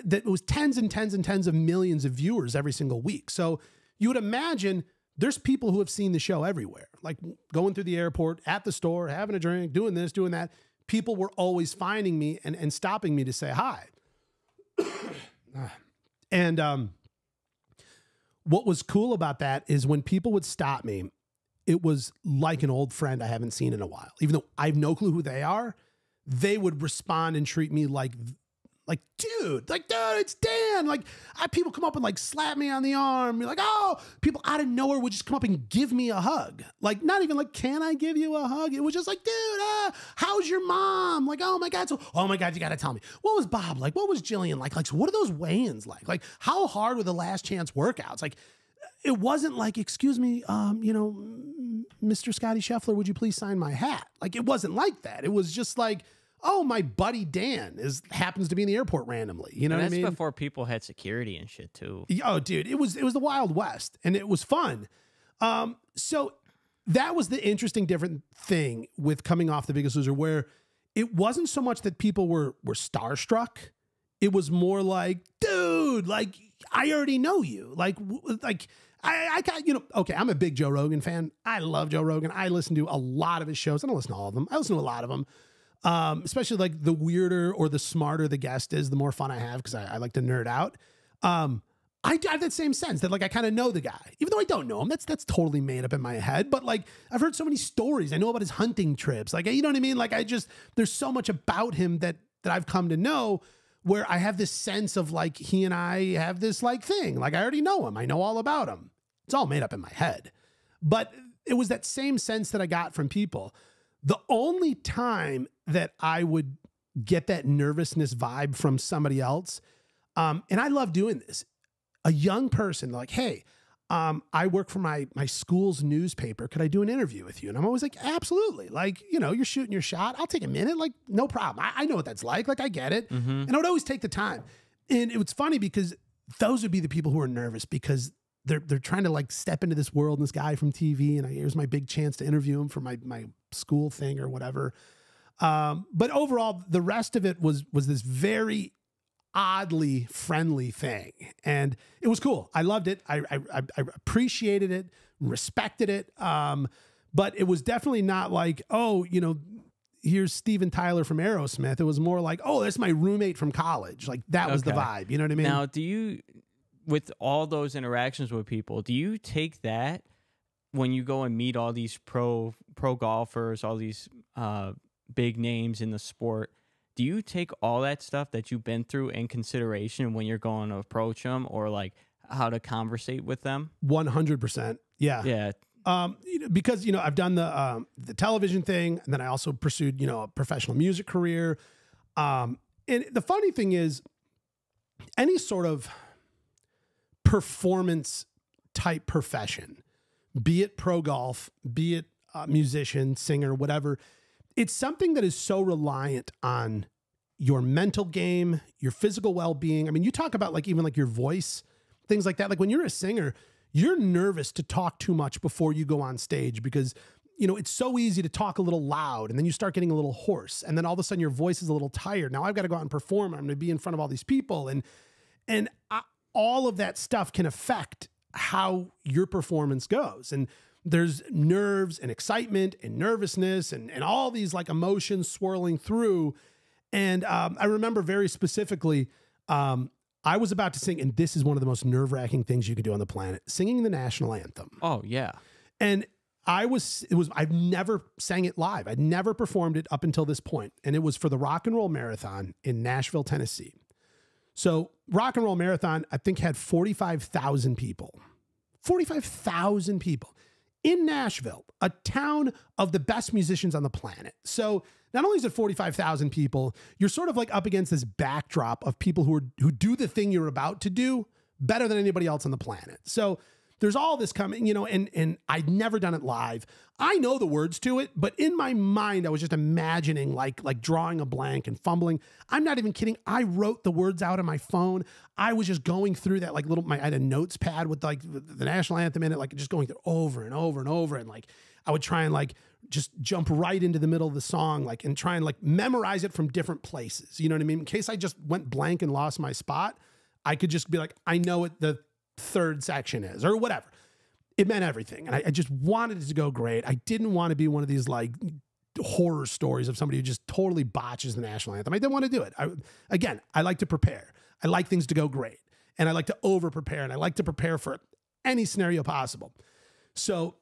that was tens and tens and tens of millions of viewers every single week. So you would imagine there's people who have seen the show everywhere, like going through the airport, at the store, having a drink, doing this, doing that. People were always finding me and stopping me to say hi. And what was cool about that is when people would stop me, it was like an old friend I haven't seen in a while. Even though I have no clue who they are, they would respond and treat me like, dude, it's Dan. Like, people come up and like slap me on the arm. You're like, oh, people out of nowhere would just come up and give me a hug. Like, not even like, can I give you a hug? It was just like, dude, how's your mom? Like, oh my God. So, oh my God, you got to tell me, what was Bob like? What was Jillian like? Like, so what are those weigh-ins like? Like, how hard were the last chance workouts? Like, it wasn't like, excuse me, Mr. Scotty Scheffler, would you please sign my hat? Like, it wasn't like that. It was just like, oh, my buddy Dan happens to be in the airport randomly. You know what I mean? That's before people had security and shit too. Oh, dude, it was the Wild West, and it was fun. So that was the interesting, different thing with coming off The Biggest Loser, where it wasn't so much that people were starstruck. It was more like, dude, like, I already know you. Like I got, okay, I'm a big Joe Rogan fan. I love Joe Rogan. I listen to a lot of his shows. I don't listen to all of them. I listen to a lot of them. Especially like the weirder or the smarter the guest is, the more fun I have, because I like to nerd out. I have that same sense that like I kind of know the guy, even though I don't know him. That's totally made up in my head. But like I've heard so many stories. I know about his hunting trips. Like, you know what I mean? Like there's so much about him that I've come to know, where I have this sense of like he and I have this like thing. Like I already know him. I know all about him. It's all made up in my head. But it was that same sense that I got from people. The only time that I would get that nervousness vibe from somebody else, and I love doing this, a young person, like, hey, I work for my school's newspaper. Could I do an interview with you? And I'm always like, absolutely. Like, you're shooting your shot. I'll take a minute. Like, no problem. I know what that's like. Like, I get it. Mm-hmm. And I would always take the time. And it was funny because those would be the people who are nervous because they're trying to like step into this world and this guy from TV. And here's my big chance to interview him for my school thing or whatever. But overall, the rest of it was this very oddly friendly thing. And it was cool. I loved it. I appreciated it, respected it. But it was definitely not like, oh, here's Steven Tyler from Aerosmith. It was more like, oh, that's my roommate from college. Like that was the vibe. You know what I mean? Now, with all those interactions with people, do you take that when you go and meet all these pro golfers, all these big names in the sport? Do you take all that stuff that you've been through in consideration when you're going to approach them, or like how to conversate with them? 100%. Yeah. Yeah. Because, I've done the television thing, and then I also pursued, a professional music career. And the funny thing is, any sort of performance type profession, be it pro golf, be it musician, singer, whatever, it's something that is so reliant on your mental game, your physical well-being. I mean, you talk about like even like your voice, things like that. Like when you're a singer, you're nervous to talk too much before you go on stage because, it's so easy to talk a little loud and then you start getting a little hoarse. And then all of a sudden your voice is a little tired. Now I've got to go out and perform. I'm going to be in front of all these people. And all of that stuff can affect how your performance goes. And there's nerves and excitement and nervousness and all these like emotions swirling through. And I remember very specifically, I was about to sing, and this is one of the most nerve-wracking things you can do on the planet, singing the national anthem. Oh, yeah. And I've never sang it live. I'd never performed it up until this point. And it was for the Rock and Roll Marathon in Nashville, Tennessee. So Rock and Roll Marathon, I think, had 45,000 people. 45,000 people in Nashville, a town of the best musicians on the planet. So not only is it 45,000 people, you're sort of like up against this backdrop of people who do the thing you're about to do better than anybody else on the planet. So there's all this coming, you know, and I'd never done it live. I know the words to it, but in my mind, I was just imagining like drawing a blank and fumbling. I'm not even kidding. I wrote the words out on my phone. I was just going through that like I had a notes pad with like the national anthem in it, like just going through over and over and over. And like, I would try and like just jump right into the middle of the song, like, and try and like memorize it from different places. You know what I mean? In case I just went blank and lost my spot, I could just be like, I know what the third section is or whatever. It meant everything. And I just wanted it to go great. I didn't want to be one of these like horror stories of somebody who just totally botches the national anthem. I didn't want to do it. I like to prepare. I like things to go great. And I like to over prepare. And I like to prepare for any scenario possible. So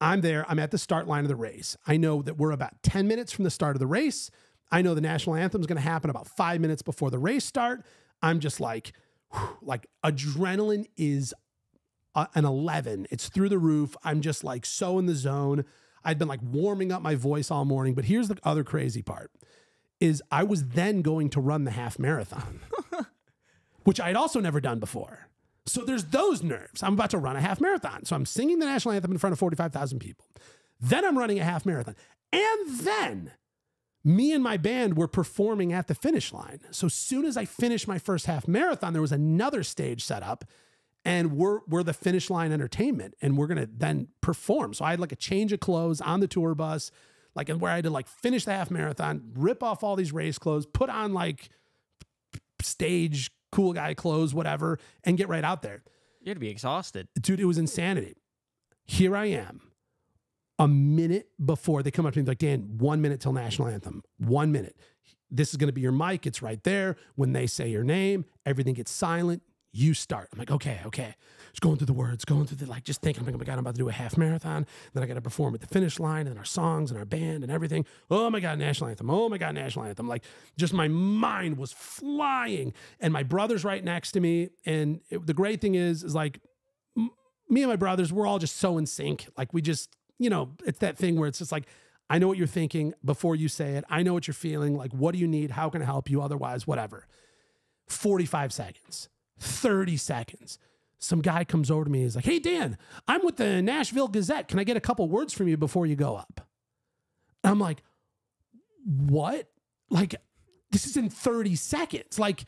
I'm there. I'm at the start line of the race. I know that we're about 10 minutes from the start of the race. I know the national anthem is going to happen about 5 minutes before the race start. I'm just like adrenaline is an 11. It's through the roof. I'm just like so in the zone. I'd been like warming up my voice all morning. But here's the other crazy part is I was then going to run the half marathon, which I had also never done before. So there's those nerves. I'm about to run a half marathon. So I'm singing the national anthem in front of 45,000 people. Then I'm running a half marathon. And then me and my band were performing at the finish line. So as soon as I finished my first half marathon, there was another stage set up. And we're the finish line entertainment, and we're gonna then perform. So I had like a change of clothes on the tour bus, like where I had to like finish the half marathon, rip off all these race clothes, put on like stage cool guy clothes, whatever, and get right out there. You had to be exhausted, dude. It was insanity. Here I am, a minute before they come up to me like, Dan, 1 minute till national anthem. 1 minute. This is gonna be your mic. It's right there. When they say your name, everything gets silent. You start. I'm like, okay. Just going through the words, just thinking, oh my God, I'm about to do a half marathon. Then I got to perform at the finish line and our songs and our band and everything. Oh my God, national anthem. Oh my God, national anthem. Like just my mind was flying and my brother's right next to me. And the great thing is like me and my brothers, we're all just so in sync. Like we just, you know, it's that thing where it's just like, I know what you're thinking before you say it. I know what you're feeling. Like, what do you need? How can I help you? Otherwise, whatever. 45 seconds. 30 seconds. Some guy comes over to me. He's like, hey, Dan, I'm with the Nashville Gazette. Can I get a couple words from you before you go up? And I'm like, what? Like, this is in 30 seconds. Like,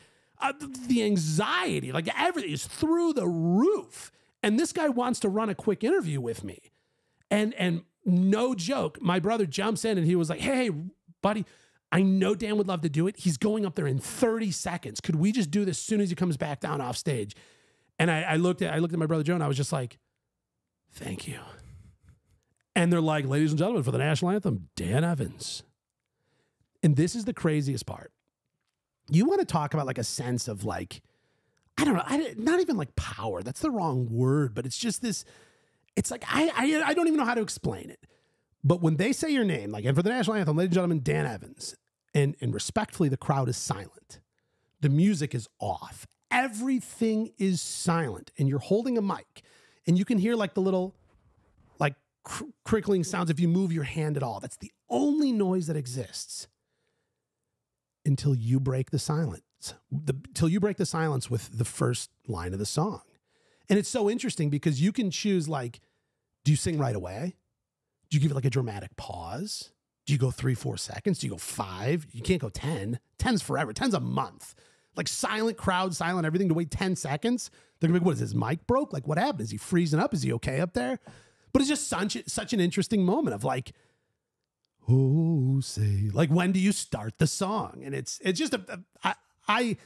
the anxiety, like everything is through the roof. And this guy wants to run a quick interview with me. And no joke, my brother jumps in and he was like, hey, buddy, I know Dan would love to do it. He's going up there in 30 seconds. Could we just do this as soon as he comes back down off stage? And I looked at my brother Joe and I was just like, thank you. And they're like, ladies and gentlemen, for the national anthem, Dan Evans. And this is the craziest part. You want to talk about like a sense of like, I don't know, not even like power. That's the wrong word, but it's just this, it's like, I don't even know how to explain it. But when they say your name, like, and for the national anthem, ladies and gentlemen, Dan Evans, and respectfully, the crowd is silent. The music is off. Everything is silent. And you're holding a mic. And you can hear like the little, like, crickling sounds if you move your hand at all. That's the only noise that exists until you break the silence. Till you break the silence with the first line of the song. And it's so interesting because you can choose, like, do you sing right away? Do you give it like a dramatic pause? Do you go 3-4 seconds? Do you go 5? You can't go 10. 10's forever. 10's a month. Like silent crowd, silent everything to wait 10 seconds. They're gonna be, what is his mic broke? Like what happened? Is he freezing up? Is he okay up there? But it's just such an interesting moment of like, oh, say, like when do you start the song? And it's just I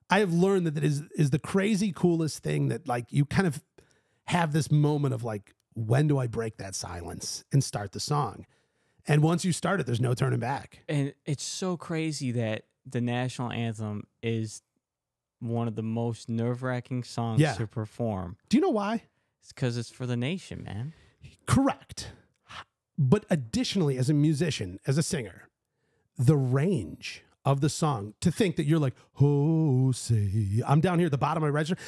have learned that is the crazy coolest thing that like you kind of have this moment of like, when do I break that silence and start the song? And once you start it, there's no turning back. And it's so crazy that the national anthem is one of the most nerve-wracking songs to perform. Do you know why? It's because it's for the nation, man. Correct. But additionally, as a musician, as a singer, the range of the song, to think that you're like, oh, say, I'm down here at the bottom of my register,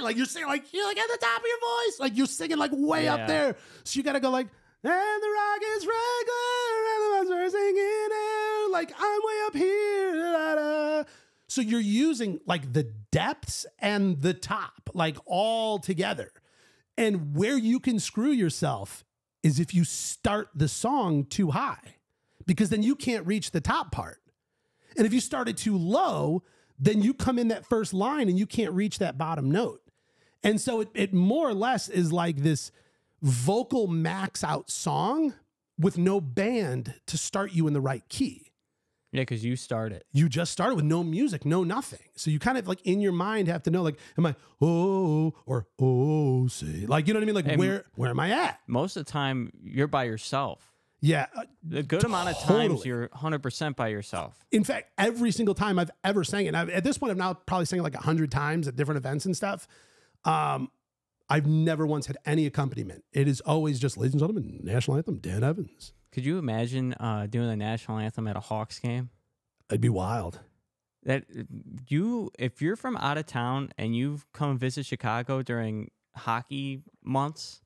like you're singing, like you're like at the top of your voice, like you're singing like way up there. So you gotta go like, and the rock is regular, and the ones are singing air, like I'm way up here. Da, da. So you're using like the depths and the top, like all together. And where you can screw yourself is if you start the song too high, because then you can't reach the top part. And if you start it too low, then you come in that first line and you can't reach that bottom note. And so it more or less is like this vocal max out song with no band to start you in the right key. Yeah, because you started. You just started with no music, no nothing. So you kind of like in your mind have to know, like, am I oh or oh say, like, you know what I mean? Like, and where am I at? Most of the time you're by yourself. Yeah, a good amount of times you're 100% by yourself. In fact, every single time I've ever sang it, and at this point I've now probably sang it like 100 times at different events and stuff. I've never once had any accompaniment. It is always just, ladies and gentlemen, national anthem, Dan Evans. Could you imagine doing the national anthem at a Hawks game? It'd be wild. That if you're from out of town and you've come visit Chicago during hockey months,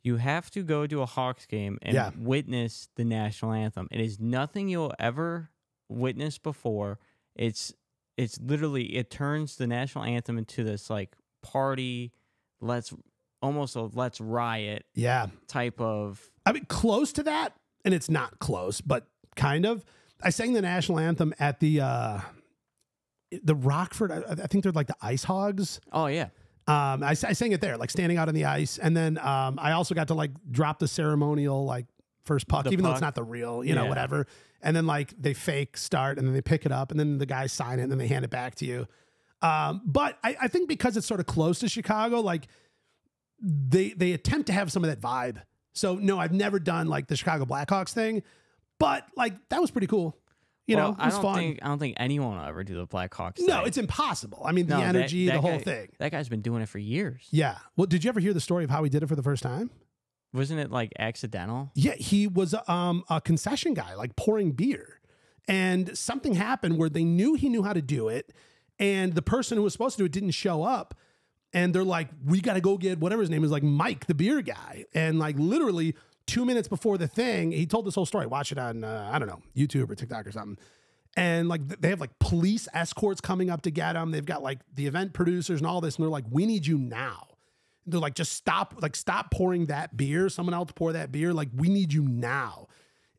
you have to go to a Hawks game and witness the national anthem. It is nothing you'll ever witness before. It's literally, it turns the national anthem into this like party, almost a let's riot type of. I mean, close to that. And it's not close, but kind of. I sang the national anthem at the Rockford. I think they're like the Ice Hogs. Oh yeah. I sang it there, like standing out on the ice, and then I also got to like drop the ceremonial like first puck, even though it's not the real, you know, whatever. And then like they fake start, and then they pick it up, and then the guys sign it, and then they hand it back to you. But I think because it's sort of close to Chicago, like they attempt to have some of that vibe. So no, I've never done like the Chicago Blackhawks thing, but like that was pretty cool. You know, it was fun. I don't think anyone will ever do the Blackhawks thing. No, it's impossible. I mean, the energy, the whole thing. That guy's been doing it for years. Yeah. Well, did you ever hear the story of how he did it for the first time? Wasn't it like accidental? Yeah, he was a concession guy, like pouring beer. And something happened where they knew he knew how to do it. And the person who was supposed to do it didn't show up. And they're like, we got to go get whatever his name is, like Mike, the beer guy. And like literally 2 minutes before the thing, he told this whole story. Watch it on, I don't know, YouTube or TikTok or something. And like they have like police escorts coming up to get him. They've got like the event producers and all this. And they're like, we need you now. And they're like, just stop pouring that beer. Someone else pour that beer. Like, we need you now.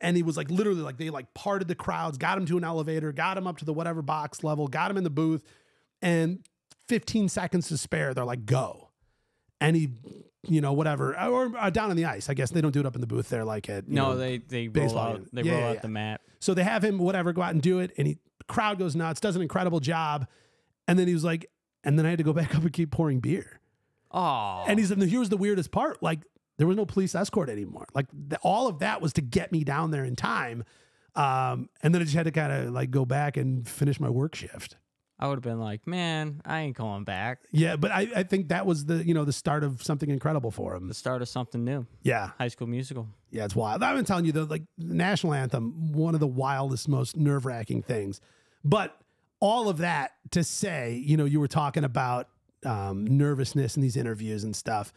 And he was like, literally like they like parted the crowds, got him to an elevator, got him up to the whatever box level, got him in the booth, and 15 seconds to spare. They're like, go. And he, you know, whatever, or down on the ice. I guess they don't do it up in the booth there like at, they roll out the mat. So they have him, whatever, go out and do it. And the crowd goes nuts, does an incredible job. And then he was like, and then I had to go back up and keep pouring beer. Oh. And he said, here's the weirdest part. Like, there was no police escort anymore. Like all of that was to get me down there in time. And then I just had to kind of like go back and finish my work shift. I would have been like, man, I ain't going back. Yeah, but I think that was the start of something incredible for him. The start of something new. Yeah. High School Musical. Yeah, it's wild. I've been telling you, though, like the national anthem, one of the wildest, most nerve-wracking things. But all of that to say, you were talking about nervousness in these interviews and stuff.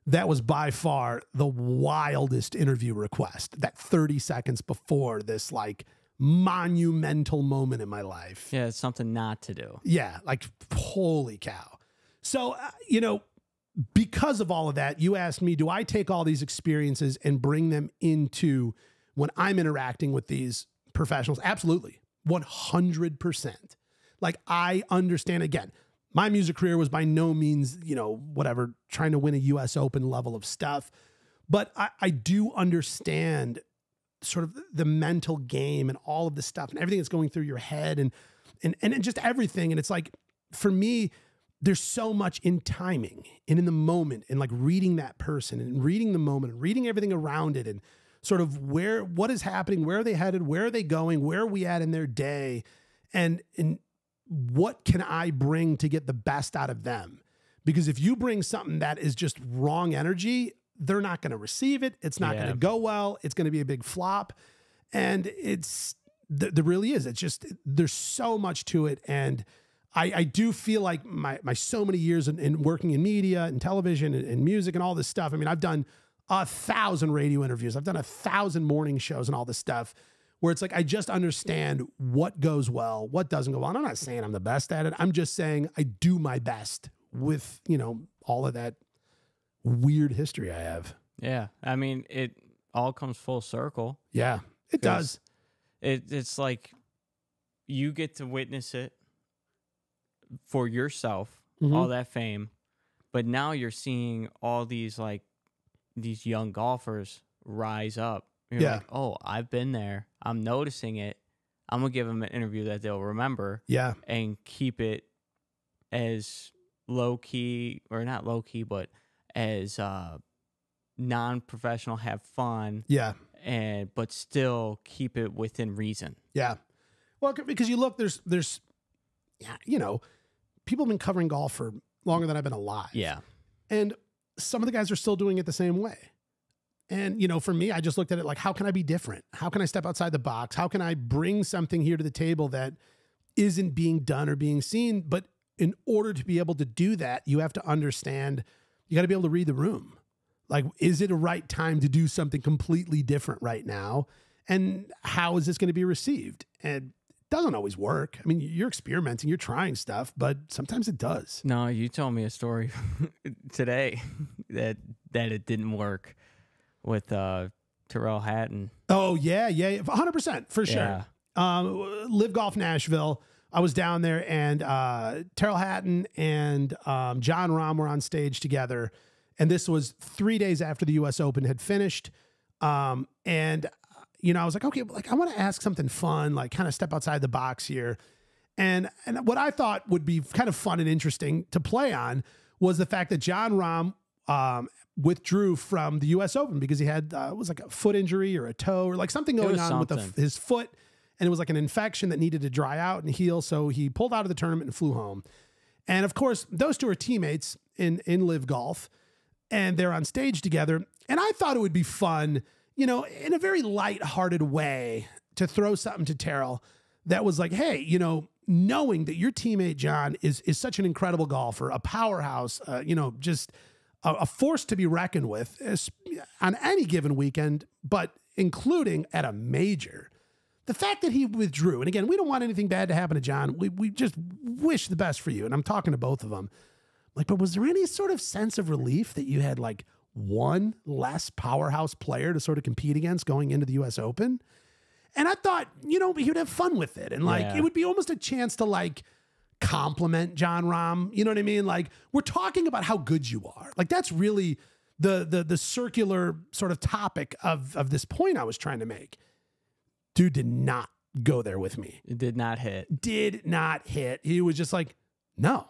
That was by far the wildest interview request. That 30 seconds before this, like, monumental moment in my life. Yeah, it's something not to do. Yeah, like, holy cow. So, because of all of that, you asked me, do I take all these experiences and bring them into when I'm interacting with these professionals? Absolutely. 100%. Like, I understand, again, my music career was by no means, trying to win a US Open level of stuff. But I do understand sort of the mental game and all of the stuff and everything that's going through your head and just everything. And it's like, for me, there's so much in timing and in the moment and like reading that person and reading the moment and reading everything around it and sort of what is happening, where are they headed, where are they going, where are we at in their day, and what can I bring to get the best out of them? Because if you bring something that is just wrong energy, they're not going to receive it. It's not going to go well. It's going to be a big flop. And there really is. It's just, there's so much to it. And I do feel like my so many years in working in media and television and music and all this stuff. I mean, I've done 1,000 radio interviews. I've done 1,000 morning shows and all this stuff where it's like, I just understand what goes well, what doesn't go well. And I'm not saying I'm the best at it. I'm just saying I do my best with, you know, all of that weird history I have. Yeah. I mean, it all comes full circle. Yeah, it does. It's like you get to witness it for yourself, all that fame, but now you're seeing all these like these young golfers rise up. You're like, oh, I've been there. I'm noticing it. I'm gonna give them an interview that they'll remember. Yeah, and keep it as low key, or not low key, but as non-professional. Have fun. Yeah, but still keep it within reason. Yeah. Well, because you look, there's, you know, people have been covering golf for longer than I've been alive. Yeah. And some of the guys are still doing it the same way. And, you know, for me, I just looked at it like, how can I be different? How can I step outside the box? How can I bring something here to the table that isn't being done or being seen? But in order to be able to do that, you have to understand, you got to be able to read the room. Like, is it a right time to do something completely different right now? And how is this going to be received? And it doesn't always work. I mean, you're experimenting, you're trying stuff, but sometimes it does. No, you told me a story today that it didn't work with Terrell Hatton. Oh, yeah, 100%, for sure. Yeah. Live Golf Nashville. I was down there, and Terrell Hatton and John Rahm were on stage together. And this was 3 days after the U.S. Open had finished. And, you know, I was like, okay, like I want to ask something fun, like kind of step outside the box here. And what I thought would be kind of fun and interesting to play on was the fact that John Rahm withdrew from the U.S. Open because he had, it was like a foot injury or a toe or like something going on with his foot. And it was like an infection that needed to dry out and heal. So he pulled out of the tournament and flew home. And of course, those two are teammates in Live Golf. And they're on stage together. And I thought it would be fun, you know, in a very lighthearted way to throw something to Terrell that was like, hey, you know, knowing that your teammate John is such an incredible golfer, a powerhouse, you know, just a force to be reckoned with on any given weekend, but including at a major. The fact that he withdrew, and again, we don't want anything bad to happen to John. We just wish the best for you. And I'm talking to both of them. Like, but was there any sort of sense of relief that you had like one less powerhouse player to sort of compete against going into the U.S. Open? And I thought, you know, he would have fun with it. And like, it would be almost a chance to like compliment John Rahm. You know what I mean? Like, we're talking about how good you are. Like, that's really the circular sort of topic of this point I was trying to make. Dude did not go there with me. It did not hit. Did not hit. He was just like, no,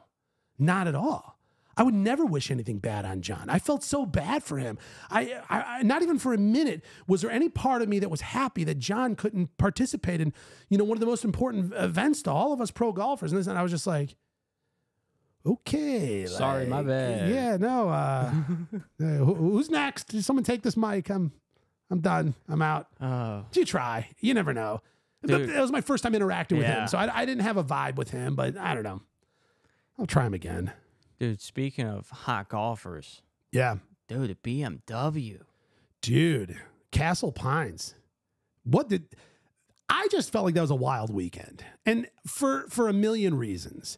not at all. I would never wish anything bad on John. I felt so bad for him. I not even for a minute was there any part of me that was happy that John couldn't participate in, you know, one of the most important events to all of us pro golfers. And I was just like, okay. Sorry, my bad. Yeah, no. Who's next? Did someone take this mic? I'm done. I'm out. You try. You never know. Dude. It was my first time interacting with him. So I didn't have a vibe with him, but I don't know. I'll try him again. Dude, speaking of hot golfers. Yeah. Dude, a BMW. Dude, Castle Pines. I just felt like that was a wild weekend. And for a million reasons.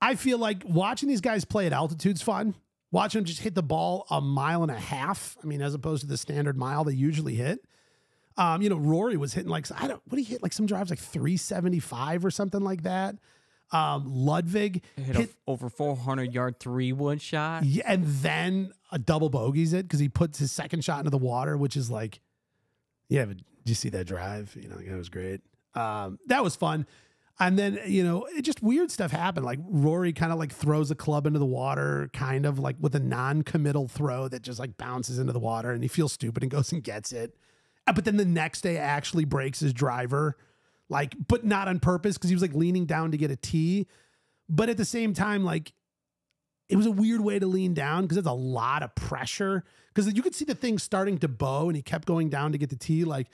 I feel like watching these guys play at altitude's fun. Watching them just hit the ball 1.5 miles. I mean, as opposed to the standard mile they usually hit. You know, Rory was hitting like, what did he hit? Like some drives like 375 or something like that. Ludwig hit over 400-yard 3-wood shot. Yeah, and then a double bogeys it because he puts his second shot into the water, which is like, yeah, but did you see that drive? You know, it was great. That was fun. And then, you know, it just weird stuff happened. Like Rory kind of like throws a club into the water, kind of like with a non-committal throw that just like bounces into the water and he feels stupid and goes and gets it. But then the next day actually breaks his driver. Like, but not on purpose because he was like leaning down to get a tee. But at the same time, like, it was a weird way to lean down because it's a lot of pressure. Because you could see the thing starting to bow and he kept going down to get the tee. Like,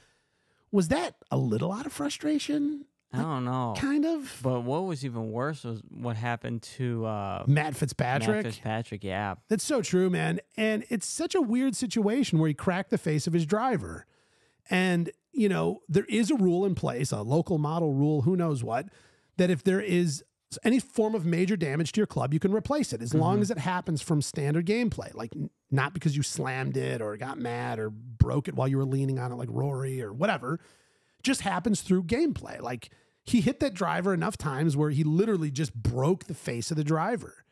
was that a little out of frustration? I don't know. Kind of. But what was even worse was what happened to Matt Fitzpatrick. Matt Fitzpatrick, yeah. That's so true, man. And it's such a weird situation where he cracked the face of his driver. And, you know, there is a rule in place, a local model rule, who knows what, that if there is any form of major damage to your club, you can replace it as long as it happens from standard gameplay. Like not because you slammed it or got mad or broke it while you were leaning on it like Rory or whatever. Just happens through gameplay. Like he hit that driver enough times where he literally just broke the face of the driver.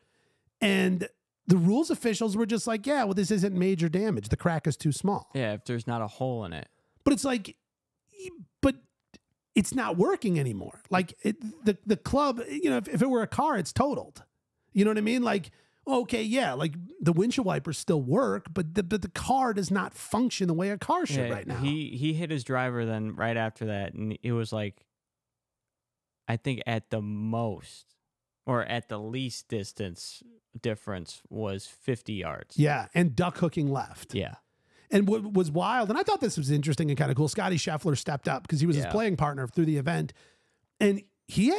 And the rules officials were just like, yeah, well, this isn't major damage. The crack is too small. Yeah, if there's not a hole in it. But it's like, but it's not working anymore. Like the club, you know, if it were a car, it's totaled. You know what I mean? Like, okay, yeah, like the windshield wipers still work, but the car does not function the way a car should right now. He hit his driver then right after that, and it was like, I think at the most or at the least distance difference was 50 yards. Yeah, and duck hooking left. Yeah. And what was wild, and I thought this was interesting and kind of cool, Scotty Scheffler stepped up because he was his playing partner through the event. And he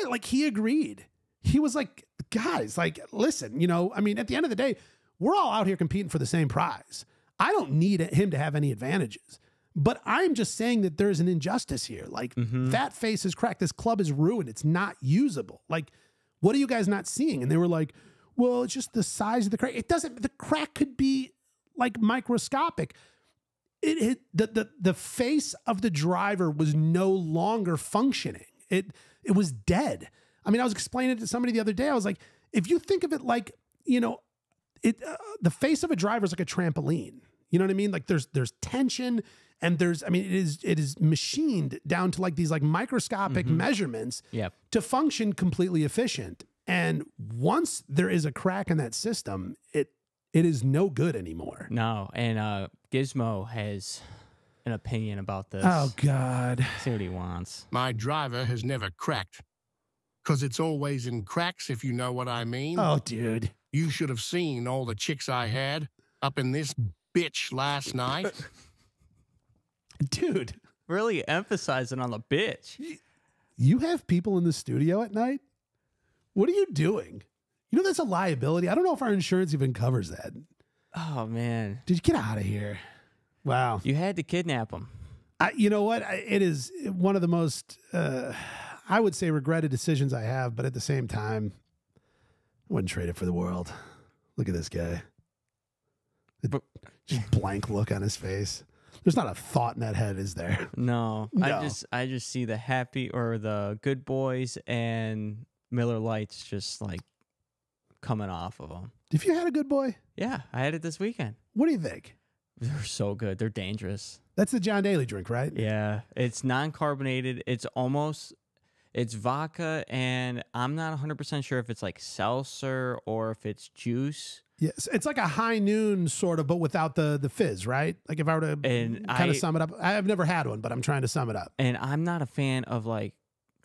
agreed. He was like, guys, like, listen, you know, I mean, at the end of the day, we're all out here competing for the same prize. I don't need him to have any advantages. But I'm just saying that there's an injustice here. Like, that face is cracked. This club is ruined. It's not usable. Like, what are you guys not seeing? And they were like, well, it's just the size of the crack. It doesn't, the crack could be like microscopic. The face of the driver was no longer functioning. It was dead. I mean, I was explaining it to somebody the other day. I was like, if you think of it like, you know, the face of a driver is like a trampoline. You know what I mean? Like there's tension and it is machined down to like these like microscopic measurements to function completely efficient. And once there is a crack in that system, it is no good anymore. No, and Gizmo has an opinion about this. Oh, God. See what he wants. My driver has never cracked. Because it's always in cracks, if you know what I mean. Oh, dude. You should have seen all the chicks I had up in this bitch last night. Dude. Really emphasizing on the bitch. You have people in the studio at night? What are you doing? You know, that's a liability. I don't know if our insurance even covers that. Oh, man. Did you get out of here? Wow. You had to kidnap him. You know what? It is one of the most, I would say, regretted decisions I have, but at the same time, I wouldn't trade it for the world. Look at this guy. Just blank look on his face. There's not a thought in that head, is there? No. I just see the happy or the good boys and Miller Lights just like coming off of them. Have you had a good boy? Yeah, I had it this weekend. What do you think? They're so good. They're dangerous. That's the John Daly drink, right? Yeah. It's non-carbonated. It's vodka, and I'm not 100% sure if it's like seltzer or if it's juice. Yes, it's like a high noon sort of, but without the fizz, right? Like if I were to kind of sum it up. I've never had one, but I'm trying to sum it up. And I'm not a fan of like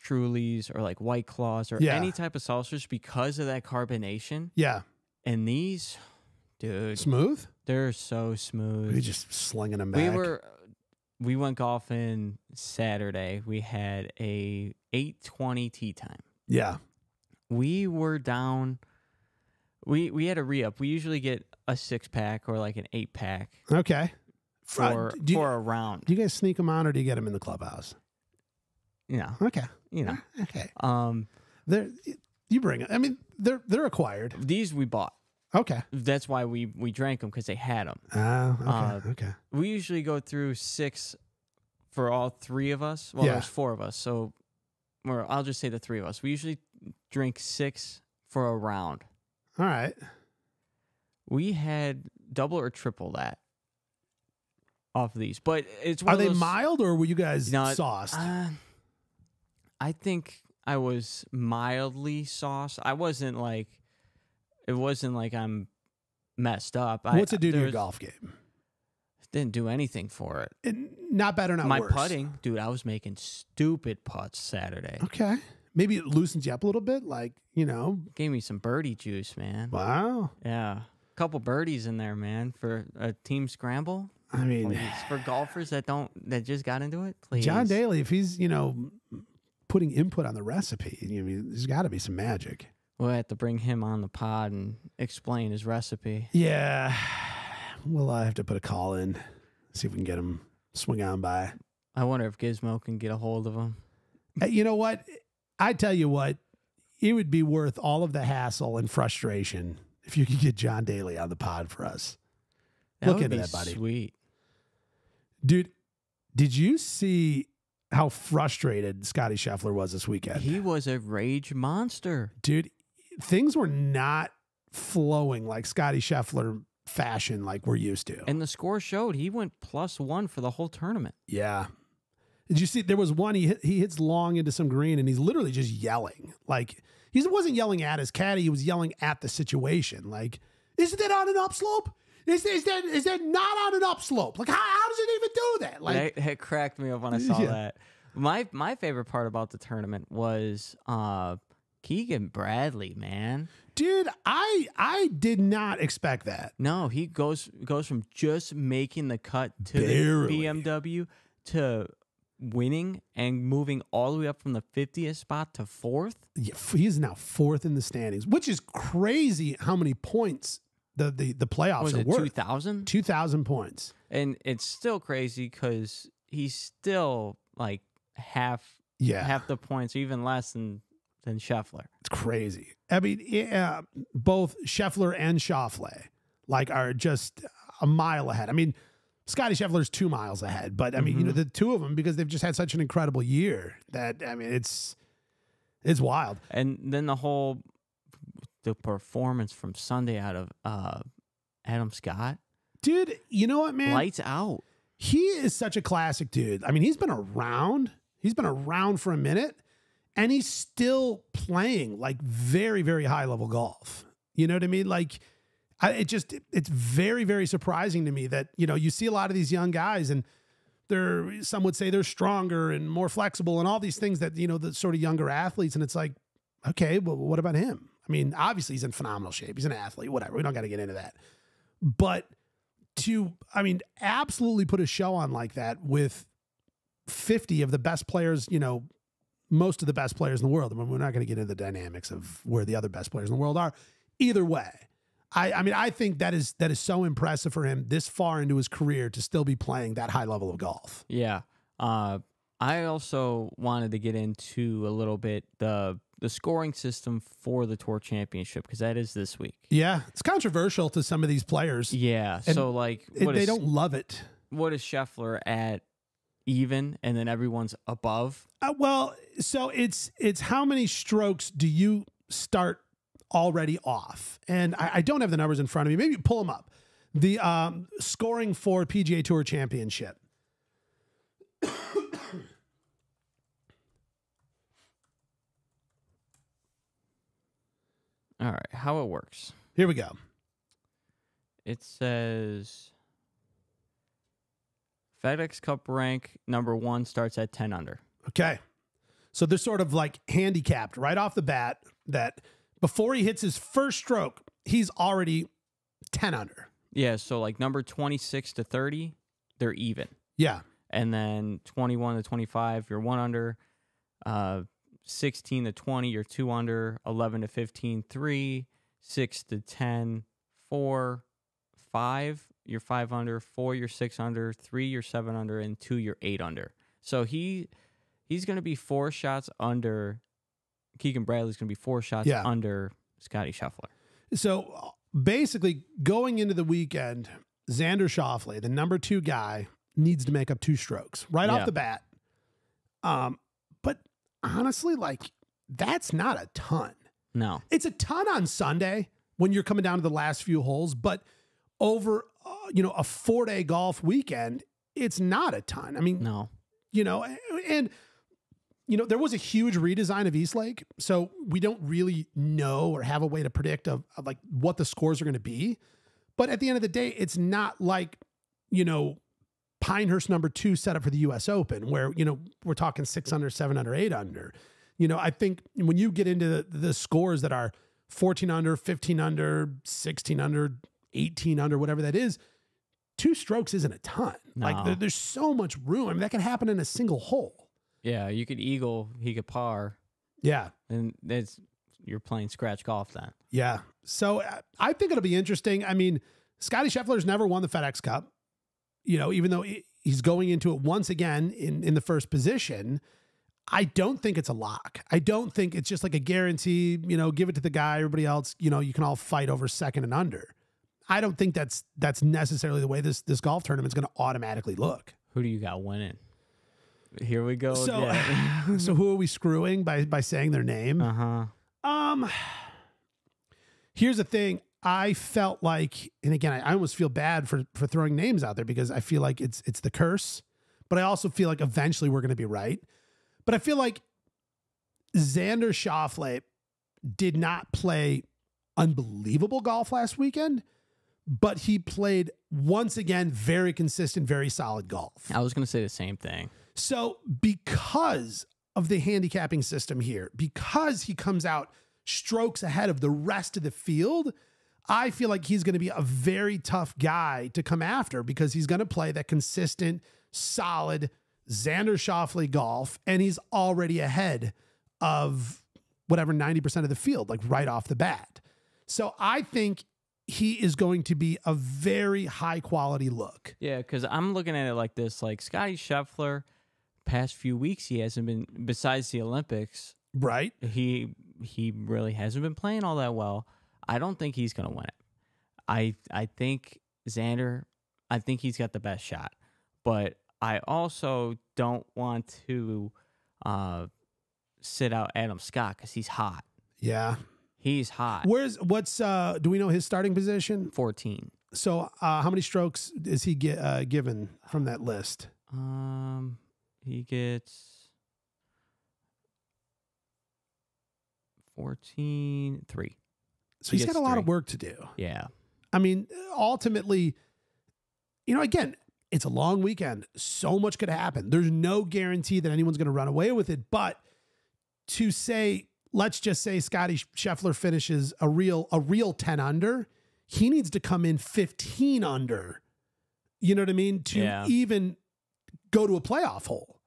Trulies or like White Claws or any type of seltzers because of that carbonation. Yeah. And these, dude. Smooth? They're so smooth. We're just slinging them back. We went golfing Saturday. We had a 8:20 tee time. Yeah. We were down. We had a re-up. We usually get a 6-pack or like an 8-pack. Okay. For a round. Do you guys sneak them on or do you get them in the clubhouse? Yeah. Okay. You know. Okay. You bring it. I mean, they're acquired. These we bought. Okay. That's why we drank them, because they had them. Okay. We usually go through 6 for all 3 of us. Well, there's 4 of us, so I'll just say the 3 of us. We usually drink 6 for a round. All right. We had double or triple that off of these, but it's are they mild or were you guys sauced? I think I was mildly sauced. It wasn't like I'm messed up. What's it do to your golf game? Didn't do anything for it. Not better, not worse. My putting, dude, I was making stupid putts Saturday. Okay. Maybe it loosens you up a little bit, like, you know. Gave me some birdie juice, man. Wow. Yeah. A couple birdies in there, man, for a team scramble. I mean, please. For golfers that just got into it, please. John Daly, if he's, you know, putting input on the recipe, I mean, there's got to be some magic. We'll have to bring him on the pod and explain his recipe. Yeah. Well, I have to put a call in, see if we can get him swing on by. I wonder if Gizmo can get a hold of him. You know what? I tell you what, it would be worth all of the hassle and frustration if you could get John Daly on the pod for us. Look into that, buddy. Sweet. Dude, did you see how frustrated Scotty Scheffler was this weekend? He was a rage monster. Dude, things were not flowing like Scotty Scheffler fashion like we're used to. And the score showed he went +1 for the whole tournament. Yeah. Did you see there was one he hits long into some green and he's literally just yelling. Like he wasn't yelling at his caddy, he was yelling at the situation. Like, isn't that on an upslope? Is that not on an upslope? Like how does it even do that? Like it cracked me up when I saw that. My favorite part about the tournament was Keegan Bradley, man. Dude, I did not expect that. No, he goes from just making the cut to Barely. the BMW to winning and moving all the way up from the 50th spot to 4th. Yeah, he's now 4th in the standings, which is crazy how many points the playoffs are worth. 2,000? 2,000 points. And it's still crazy because he's still like half the points, or even less than Scheffler. It's crazy. I mean, both Scheffler and Schauffele are just a mile ahead. I mean, Scotty Scheffler's 2 miles ahead, but I mean, you know, the two of them, because they've just had such an incredible year that, I mean, it's wild. And then the performance from Sunday out of Adam Scott. Dude, you know what, man? Lights out. He is such a classic dude. I mean, he's been around. He's been around for a minute, and he's still playing like very, very high level golf. You know what I mean? Like, it's very, very surprising to me that, you know, you see a lot of these young guys and some would say they're stronger and more flexible and all these things that, you know, the sort of younger athletes. And it's like, okay, well, what about him? I mean, obviously he's in phenomenal shape. He's an athlete, whatever. We don't got to get into that. But absolutely put a show on like that with 50 of the best players, you know, most of the best players in the world. I mean, we're not going to get into the dynamics of where the other best players in the world are. Either way, I mean, I think that is so impressive for him this far into his career to still be playing that high level of golf. Yeah. I also wanted to get into a little bit the scoring system for the Tour Championship, because that is this week. Yeah, it's controversial to some of these players. Yeah, and so like they don't love it. What is Scheffler at even, and then everyone's above? Well, so it's how many strokes do you start already off? And I don't have the numbers in front of me. Maybe pull them up. The scoring for PGA Tour Championship. All right, how it works. Here we go. It says FedEx Cup rank number 1 starts at 10 under. Okay. So they're sort of like handicapped right off the bat that before he hits his first stroke, he's already 10 under. Yeah, so like number 26 to 30, they're even. Yeah. And then 21 to 25, you're 1 under. 16 to 20, you're 2 under. 11 to 15, 3. 6 to 10, 4. 5, you're 5 under. 4, you're 6 under. 3, you're 7 under. And 2, you're 8 under. So he's going to be 4 shots under. Keegan Bradley's going to be 4 shots under Scotty Scheffler. So basically, going into the weekend, Xander Schauffele, the number 2 guy, needs to make up 2 strokes right off the bat. But honestly, like, that's not a ton. No. It's a ton on Sunday when you're coming down to the last few holes, but over, a 4-day golf weekend, it's not a ton. I mean, no. There was a huge redesign of Eastlake, so we don't really know or have a way to predict of like what the scores are going to be. But at the end of the day, it's not like, Pinehurst number 2 set up for the U.S. Open where, we're talking 6 under, 7 under, 8 under. I think when you get into the scores that are 14 under, 15 under, 16 under, 18 under, whatever that is, 2 strokes isn't a ton. No. Like there's so much room. I mean, that can happen in a single hole. Yeah, you could eagle, he could par. Yeah. And you're playing scratch golf then. Yeah. So I think it'll be interesting. I mean, Scotty Scheffler's never won the FedEx Cup, even though He's going into it once again in the first position. I don't think it's a lock. I don't think it's just like a guarantee, give it to the guy, everybody else, you can all fight over second and under. I don't think that's necessarily the way this golf tournament's going to automatically look. Who do you got winning? Here we go. So, so who are we screwing by saying their name? Here's the thing. I felt like, and again, I almost feel bad for throwing names out there because I feel like it's the curse, but I also feel like eventually we're going to be right. But I feel like Xander Schauffele did not play unbelievable golf last weekend, but he played once again very consistent, very solid golf. I was going to say the same thing. So because of the handicapping system here, because he comes out strokes ahead of the rest of the field, I feel like he's going to be a very tough guy to come after because he's going to play that consistent, solid Xander Schauffele golf, and he's already ahead of whatever 90% of the field, like right off the bat. So I think he is going to be a very high quality look. Yeah, because I'm looking at it like this, like Scottie Scheffler, past few weeks, he hasn't been, besides the Olympics, right? He really hasn't been playing all that well. I don't think he's going to win it. I think Xander, I think he's got the best shot. But I also don't want to sit out Adam Scott because he's hot. Yeah. He's hot. Do we know his starting position? 14. So how many strokes is he given from that list? He gets 3. So he's got a lot of work to do. Yeah. I mean, ultimately, again, it's a long weekend. So much could happen. There's no guarantee that anyone's going to run away with it. But to say, let's just say Scottie Scheffler finishes a real 10 under, he needs to come in 15 under, you know what I mean? To even go to a playoff hole.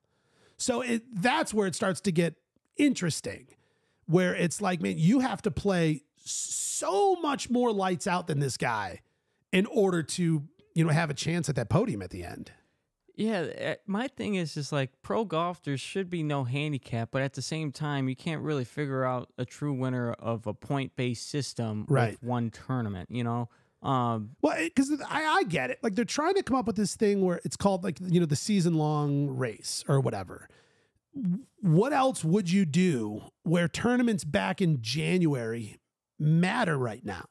So that's where it starts to get interesting, where it's like, man, you have to play so much more lights out than this guy in order to, have a chance at that podium at the end. Yeah, my thing is just like pro golf, there should be no handicap, but at the same time, you can't really figure out a true winner of a point-based system with one tournament, Well, because I get it. Like they're trying to come up with this thing where it's called like, the season-long race or whatever. What else would you do where tournaments back in January matter right now?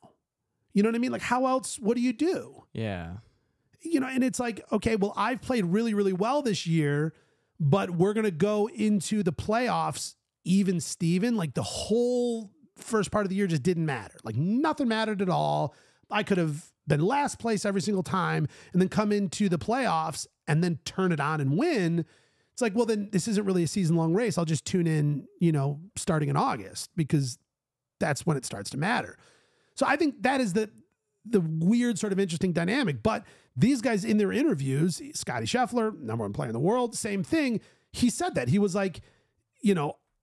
You know what I mean? Like how else, what do you do? Yeah. And it's like, okay, well, I've played really, really well this year, but we're going to go into the playoffs even Steven. Like the whole first part of the year just didn't matter. Like nothing mattered at all. I could have been last place every single time and then come into the playoffs and then turn it on and win. It's like, well, then this isn't really a season-long race. I'll just tune in, starting in August because that's when it starts to matter. So I think that is the weird sort of interesting dynamic. But these guys in their interviews, Scottie Scheffler, number one player in the world, same thing. He said that. He was like,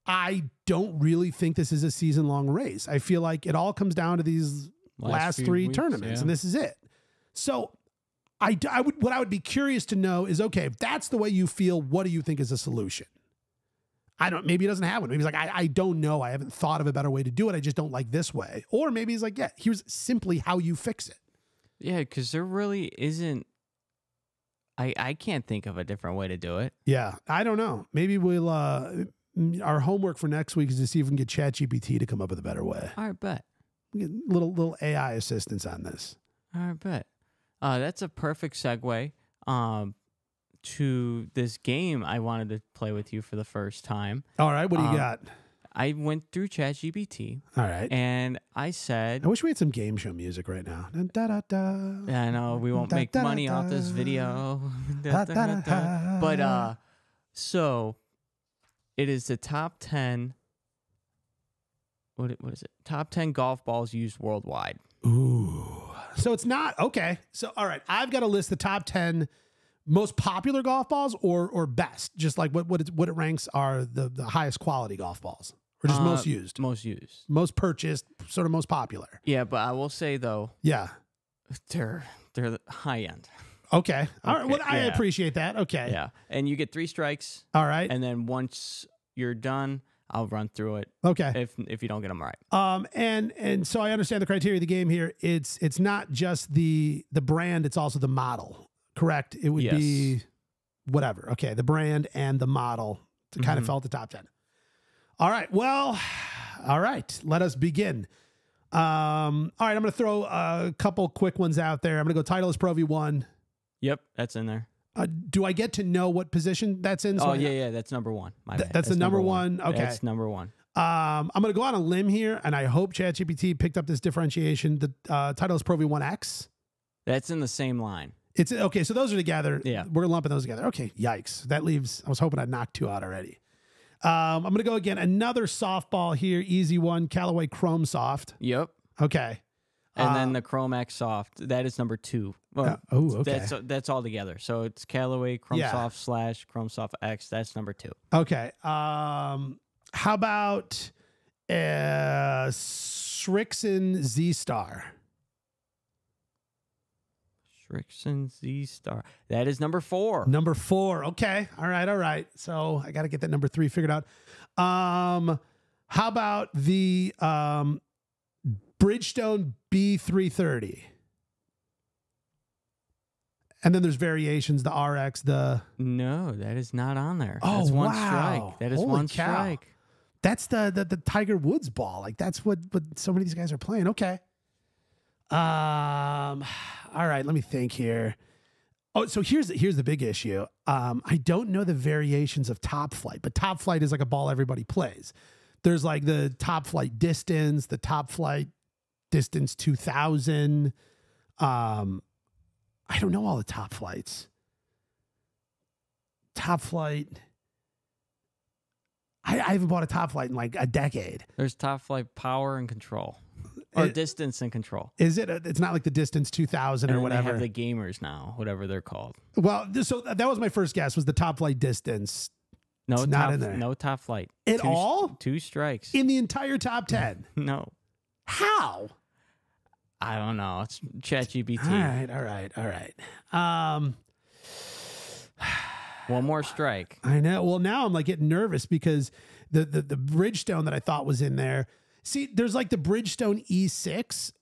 I don't really think this is a season-long race. I feel like it all comes down to these last 3 weeks, tournaments, and this is it. So what I would be curious to know is, okay, if that's the way you feel, what do you think is a solution? Maybe he doesn't have one. Maybe he's like, I don't know. I haven't thought of a better way to do it. I just don't like this way. Or maybe he's like, yeah, here's simply how you fix it. Yeah, because there really isn't. I can't think of a different way to do it. Yeah, I don't know. Maybe we'll. Our homework for next week is to see if we can get ChatGPT to come up with a better way. All right, bet. Get little AI assistance on this. All right, bet. That's a perfect segue to this game I wanted to play with you for the first time. All right, what do you got? I went through ChatGPT. All right. And I said... I wish we had some game show music right now. Da, da, da. Yeah, I know. We won't make money off this video. But, so, it is the top 10... What is it? Top 10 golf balls used worldwide. Ooh. So it's not... Okay. So, all right. I've got to list the top 10 most popular golf balls or best. Just like what it ranks are the highest quality golf balls. Or just most used? Most used. Most purchased, sort of most popular. Yeah, but I will say, though... Yeah. They're the high end. Okay. All right. Well, I yeah. appreciate that. Okay. Yeah. And you get 3 strikes. All right. And then once you're done, I'll run through it. Okay. If you don't get them right. And so I understand the criteria of the game here. It's not just the brand, it's also the model. Correct? It would be whatever. Okay, the brand and the model to kind of fell at the top 10. All right. Well, all right. Let us begin. All right, I'm going to throw a couple quick ones out there. I'm going to go Titleist Pro V1. Yep, that's in there. Do I get to know what position that's in? So yeah, that's number 1. That's the number one. Okay. That's number 1. I'm going to go on a limb here, and I hope ChatGPT picked up this differentiation. The Titleist Pro V1X. That's in the same line. It's okay. So those are together. Yeah. We're lumping those together. Okay. Yikes. That leaves, I was hoping I'd knock 2 out already. I'm going to go again. Another softball here. Easy one. Callaway Chrome Soft. Yep. Okay. And then the Chrome X Soft. That is number 2. Well, okay. That's all together. So it's Callaway Chrome Soft / Chrome Soft X. That's number 2. Okay. How about Srixon Z Star? Srixon Z Star. That is number 4. Number 4. Okay. All right. So I got to get that number 3 figured out. How about the Bridgestone B330? And then there's variations, the RX, No, that is not on there. Oh, that's one wow. strike. That is Holy one cow. strike. That's the Tiger Woods ball. Like that's what so many of these guys are playing. Okay. All right, let me think here. Oh, so here's the big issue. I don't know the variations of Top Flight, but Top Flight is like a ball everybody plays. There's like the Top Flight Distance, the Top Flight Distance 2000. I don't know all the Top Flights. Top Flight. I haven't bought a Top Flight in like a decade. There's Top Flight Power and Control. Or Distance and Control. Is it? It's not like the Distance 2000 or whatever. They have the gamers now, whatever they're called. Well, so that was my first guess, was the Top Flight Distance. No, it's not in there. No Top Flight. All? 2 strikes. In the entire top 10? No. How? I don't know. It's ChatGPT. All right. One more strike. I know. Well, now I'm like getting nervous because the Bridgestone that I thought was in there. See, there's like the Bridgestone E6,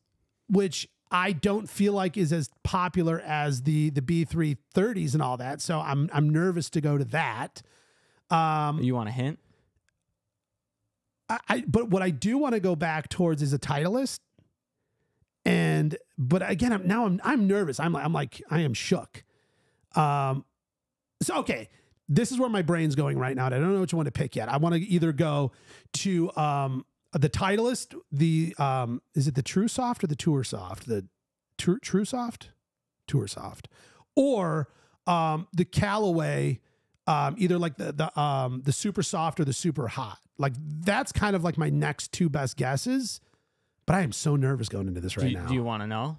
which I don't feel like is as popular as the B330s and all that. So I'm nervous to go to that. You want a hint? But what I do want to go back towards is a Titleist. But again, I'm nervous. I'm like I am shook. So okay, this is where my brain's going right now. And I don't know which one to pick yet. I want to either go to the Titleist, is it the True Soft or the Tour Soft? The True Soft, Tour Soft, or the Callaway, either like the Super Soft or the Super Hot. Like that's kind of like my next 2 best guesses. But I am so nervous going into this right now. Do you want to know?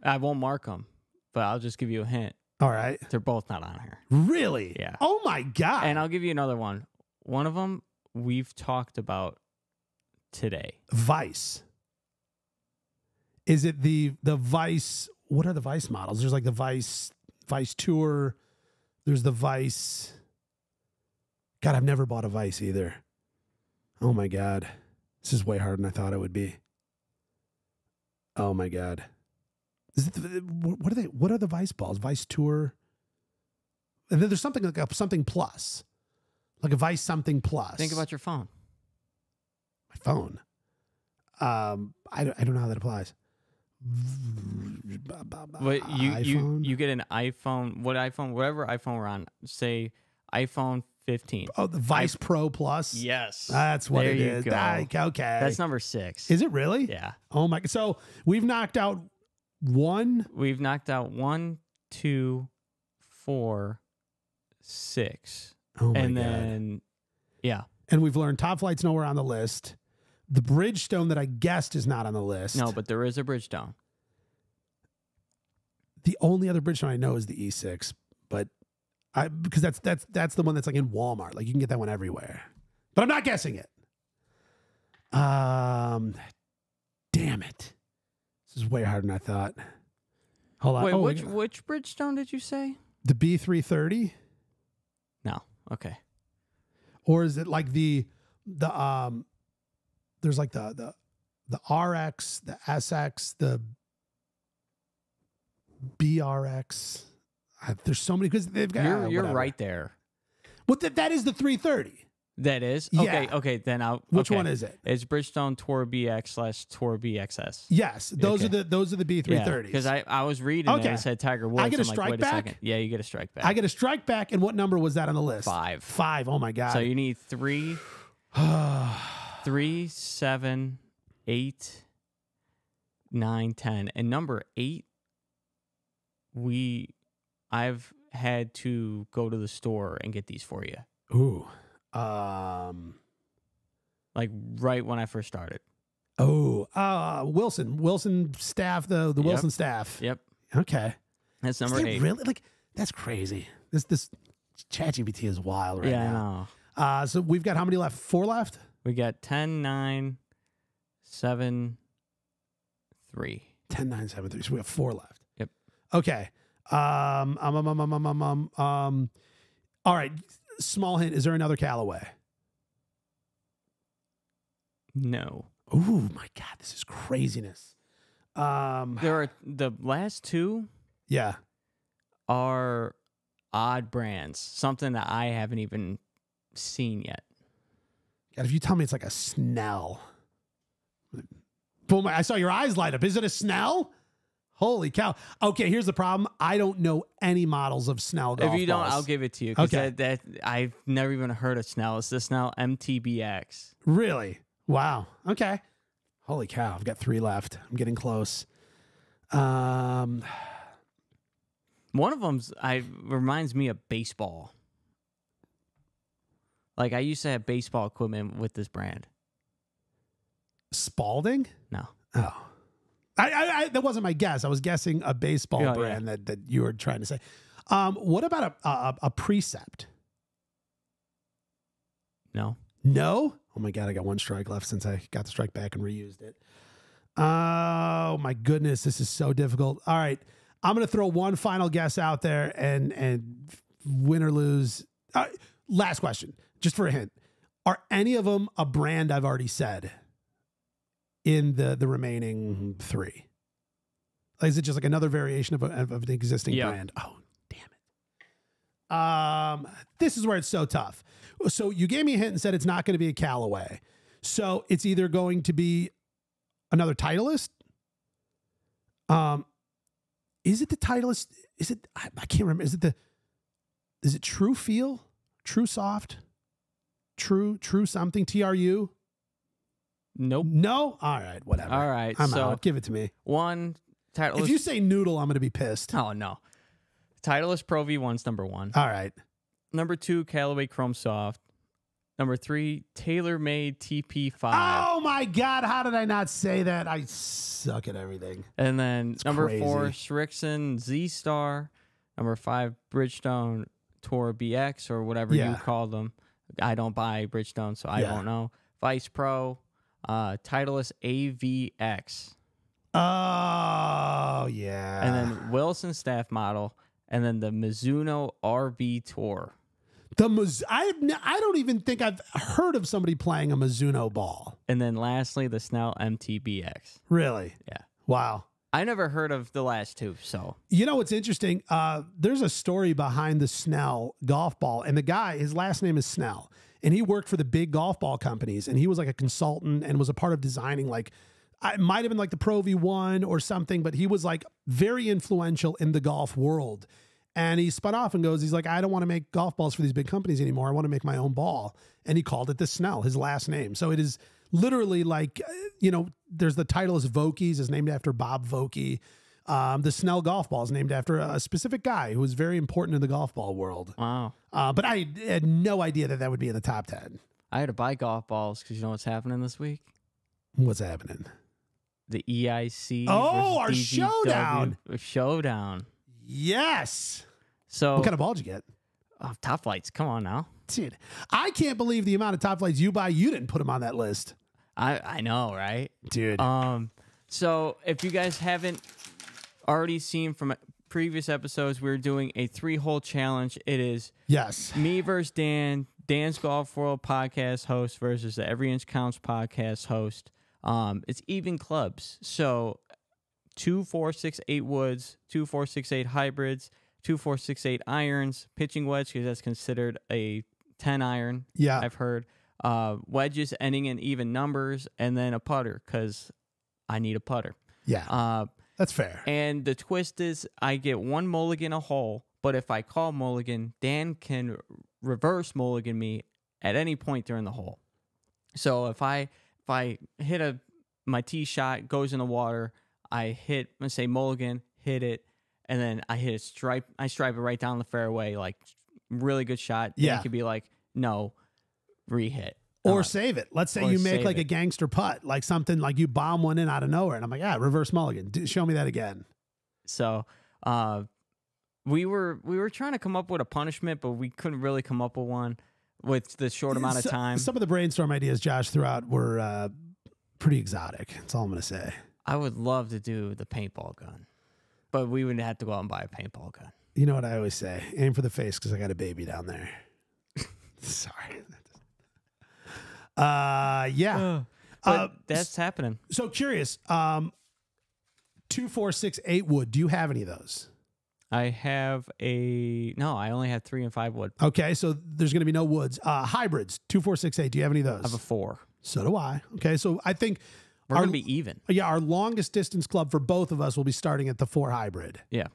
I won't mark them, but I'll just give you a hint. All right. They're both not on here. Really? Yeah. Oh my God. And I'll give you another one. One of them we've talked about today. Vice. Is it the Vice? What are the Vice models? There's like the Vice Tour. There's the Vice. God, I've never bought a Vice either. Oh my God. This is way harder than I thought it would be. Oh my God. Is it what are the Vice balls? Vice Tour. And then there's something like something plus. Like a Vice something plus. Think about your phone. My phone. I don't know how that applies. But you get an iPhone, whatever iPhone we're on, say iPhone 15. Oh, the Vice Pro Plus? Yes. That's what there it you is. Go. Okay. That's number 6. Is it really? Yeah. Oh my. So we've knocked out 1. We've knocked out 1, 2, 4, 6. Oh my God. And then, yeah. And we've learned Top Flight's nowhere on the list. The Bridgestone that I guessed is not on the list. No, but there is a Bridgestone. The only other Bridgestone I know is the E6, but because that's the one that's like in Walmart. Like you can get that one everywhere. But I'm not guessing it. Damn it. This is way harder than I thought. Hold on. Wait, which Bridgestone did you say? The B330? No. Okay. Or is it like the there's like the RX, the SX, the BRX. There's so many because they've got. You're right there. Well, that is the 330. That is? Yeah. Okay, then Which one is it? It's Bridgestone Tour BX / Tour BXS. Yes, those are the B330s. Because I was reading it and it said Tiger Woods. I get a I'm strike wait back? a second. Yeah, you get a strike back. I get a strike back, and what number was that on the list? 5. 5. Oh my god. So you need 3, 3, 7, 8, 9, 10. And number 8, I've had to go to the store and get these for you. Ooh. Like right when I first started. Wilson staff, the Wilson staff. Yep. Okay. That's number 8. Really? Like, that's crazy. This ChatGPT is wild right now. I know. So we've got how many left? 4 left? We got 10, 9, 7, 3. 10, 9, 7, 3. So we have 4 left. Yep. Okay. All right. Small hint. Is there another Callaway? No. Oh my God. This is craziness. There are the last 2 Yeah. are odd brands. Something that I haven't even seen yet. God, if you tell me it's like a Snell. Boom. I saw your eyes light up. Is it a Snell? Holy cow. Okay, here's the problem. I don't know any models of Snell golf If you don't, balls. I'll give it to you. Okay. Okay. I've never even heard of Snell. It's the Snell MTBX. Really? Wow. Okay. Holy cow. I've got 3 left. I'm getting close. One of them's reminds me of baseball. Like I used to have baseball equipment with this brand. Spalding? No. Oh. I that wasn't my guess. I was guessing a baseball brand that you were trying to say. What about a Precept? No. No? Oh my God, I got 1 strike left since I got the strike back and reused it. Oh my goodness, this is so difficult. All right, I'm going to throw one final guess out there and win or lose. Last question, just for a hint. Are any of them a brand I've already said in the remaining 3? Like, is it just like another variation of an existing brand? Oh, damn it. This is where it's so tough. So you gave me a hint and said it's not going to be a Callaway. So it's either going to be another Titleist. Is it the Titleist? Is it, I can't remember. Is it True Feel? True Soft? True something? TRU? Nope. No? All right, whatever. All right. I'm so out. Give it to me. One Titleist. If you say Noodle, I'm going to be pissed. Oh, no. Titleist Pro V1's number 1. All right. Number 2, Callaway Chrome Soft. Number 3, TaylorMade TP5. Oh my God! How did I not say that? I suck at everything. And then number crazy. 4, Srixon Z Star. Number 5, Bridgestone Tour BX or whatever you call them. I don't buy Bridgestone, so I don't know. Vice Pro, Titleist AVX. Oh yeah. And then Wilson staff model, and then the Mizuno RV Tour. I don't even think I've heard of somebody playing a Mizuno ball. And then lastly, the Snell MTBX. Really? Yeah. Wow. I never heard of the last 2, so. You know what's interesting? There's a story behind the Snell golf ball, and the guy, his last name is Snell, and he worked for the big golf ball companies, and he was like a consultant and was a part of designing, like, it might have been like the Pro V1 or something, but he was like very influential in the golf world. And he spun off and goes, he's like, I don't want to make golf balls for these big companies anymore. I want to make my own ball. And he called it the Snell, his last name. So it is literally like, there's the Titleist Vokeys is named after Bob Vokey. The Snell golf ball is named after a specific guy who was very important in the golf ball world. Wow. But I had no idea that would be in the top 10. I had to buy golf balls because you know what's happening this week? What's happening? The EIC. Oh, our DGW showdown. Showdown. Yes. So what kind of ball did you get? Oh, Top Flights. Come on now. Dude, I can't believe the amount of Top Flights you buy. You didn't put them on that list. I know, right? Dude. So if you guys haven't already seen from previous episodes, we're doing a 3-hole challenge. It is me versus Dan, Dan's Golf World podcast host versus the Every Inch Counts podcast host. It's even clubs. So 2, 4, 6, 8 woods, 2, 4, 6, 8 hybrids, 2, 4, 6, 8 irons, pitching wedge because that's considered a 10 iron. Yeah, I've heard wedges ending in even numbers, and then a putter because I need a putter. Yeah, that's fair. And the twist is I get 1 mulligan a hole, but if I call mulligan, Dan can reverse mulligan me at any point during the hole. So if I hit my tee shot goes in the water, I hit, let's say mulligan, hit it, and then I hit a stripe. I stripe it right down the fairway, like really good shot. Yeah, Dan could be like, no, re-hit. Or save it. Let's say you make like a gangster putt, like something like you bomb one in out of nowhere. And I'm like, reverse mulligan. Show me that again. So we were trying to come up with a punishment, but we couldn't really come up with one with the short amount of time. Some of the brainstorm ideas Josh threw out were pretty exotic. That's all I'm going to say. I would love to do the paintball gun, but we would have to go out and buy a paintball gun. You know what I always say? Aim for the face because I got a baby down there. Sorry. Yeah. But that's happening. So curious. 2, 4, 6, 8 wood. Do you have any of those? I have no, I only have 3 and 5 wood. Okay, so there's going to be no woods. Hybrids, 2, 4, 6, 8. Do you have any of those? I have a 4. So do I. Okay, so I think we're going to be even. Yeah, our longest distance club for both of us will be starting at the 4 hybrid. Yeah.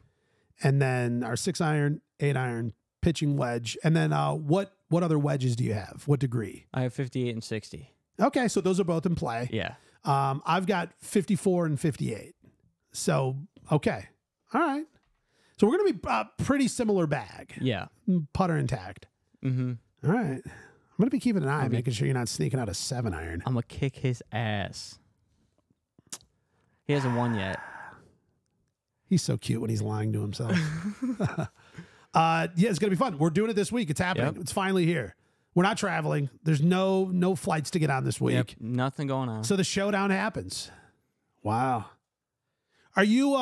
And then our 6 iron, 8 iron pitching wedge. And then what other wedges do you have? What degree? I have 58 and 60. Okay, so those are both in play. Yeah. I've got 54 and 58. So, okay. All right. So we're going to be pretty similar bag. Yeah. Putter intact. Mm-hmm. All right. I'm going to be keeping an eye, making sure you're not sneaking out a 7 iron. I'm going to kick his ass. He hasn't won yet. He's so cute when he's lying to himself. Yeah, it's going to be fun. We're doing it this week. It's happening. Yep. It's finally here. We're not traveling. There's no flights to get on this week. Yep, nothing going on. So the showdown happens. Wow. Are you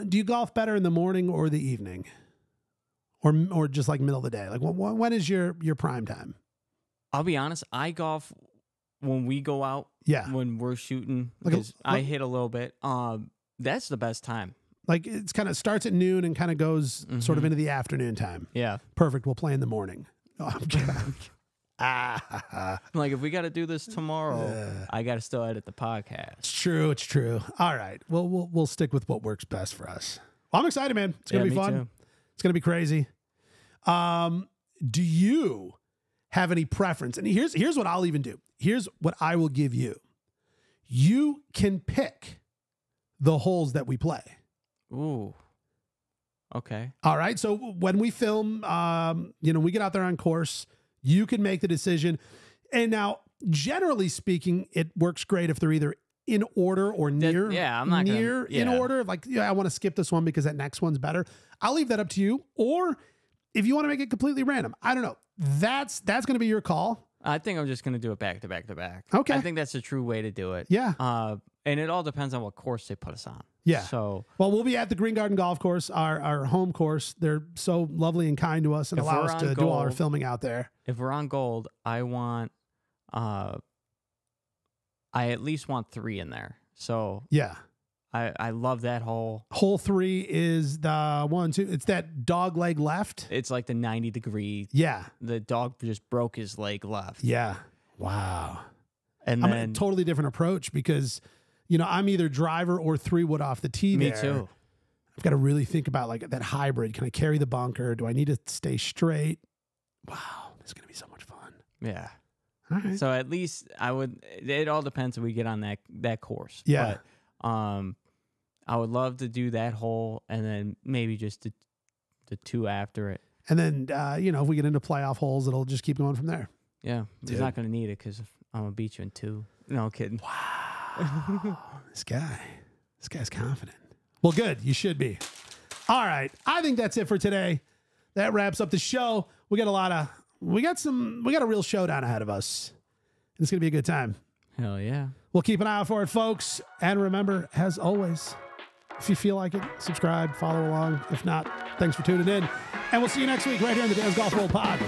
do you golf better in the morning or the evening? Or just like middle of the day? Like when is your prime time? I'll be honest, I golf when we go out. Yeah. When we're shooting, because I hit a little bit. That's the best time. Like it's kind of starts at noon and kind of goes sort of into the afternoon time. Yeah. Perfect. We'll play in the morning. Oh, I'm kidding. Like if we got to do this tomorrow, I got to still edit the podcast. It's true. It's true. All right. Well, we'll stick with what works best for us. Well, I'm excited, man. It's going to be fun. Too. It's going to be crazy. Do you have any preference? And here's what I'll even do. Here's what I will give you. You can pick the holes that we play. Ooh. Okay. All right. So when we film, we get out there on course, you can make the decision. And now, generally speaking, it works great if they're either in order or near. I'm not near in order. Like, I want to skip this one because that next one's better. I'll leave that up to you. Or if you want to make it completely random, I don't know. That's going to be your call. I think I'm just going to do it back to back to back. Okay. I think that's the true way to do it. Yeah. And it all depends on what course they put us on. Yeah. So, well, we'll be at the Green Garden Golf Course, our home course. They're so lovely and kind to us and allow us to do all our filming out there. If we're on gold, I want, I at least want 3 in there. So yeah, I love that hole. Hole 3 is the 1, 2. It's that dog leg left. It's like the 90-degree. Yeah. The dog just broke his leg left. Yeah. Wow. And I'm then a totally different approach because, I'm either driver or 3 wood off the tee. Me too. I've got to really think about like that hybrid. Can I carry the bunker? Do I need to stay straight? Wow. It's going to be so much fun. Yeah. All right. So at least it all depends if we get on that course. Yeah. But, I would love to do that hole and then maybe just the 2 after it. And then, if we get into playoff holes, it'll just keep going from there. Yeah. Dude. He's not going to need it because I'm going to beat you in 2. No kidding. Wow. This guy's confident. Well, good. You should be. All right. I think that's it for today. That wraps up the show. We got a real showdown ahead of us. It's going to be a good time. Hell yeah. We'll keep an eye out for it, folks. And remember, as always, If you feel like it, subscribe, follow along. If not, thanks for tuning in. And we'll see you next week right here on the Dance Golf World Pod.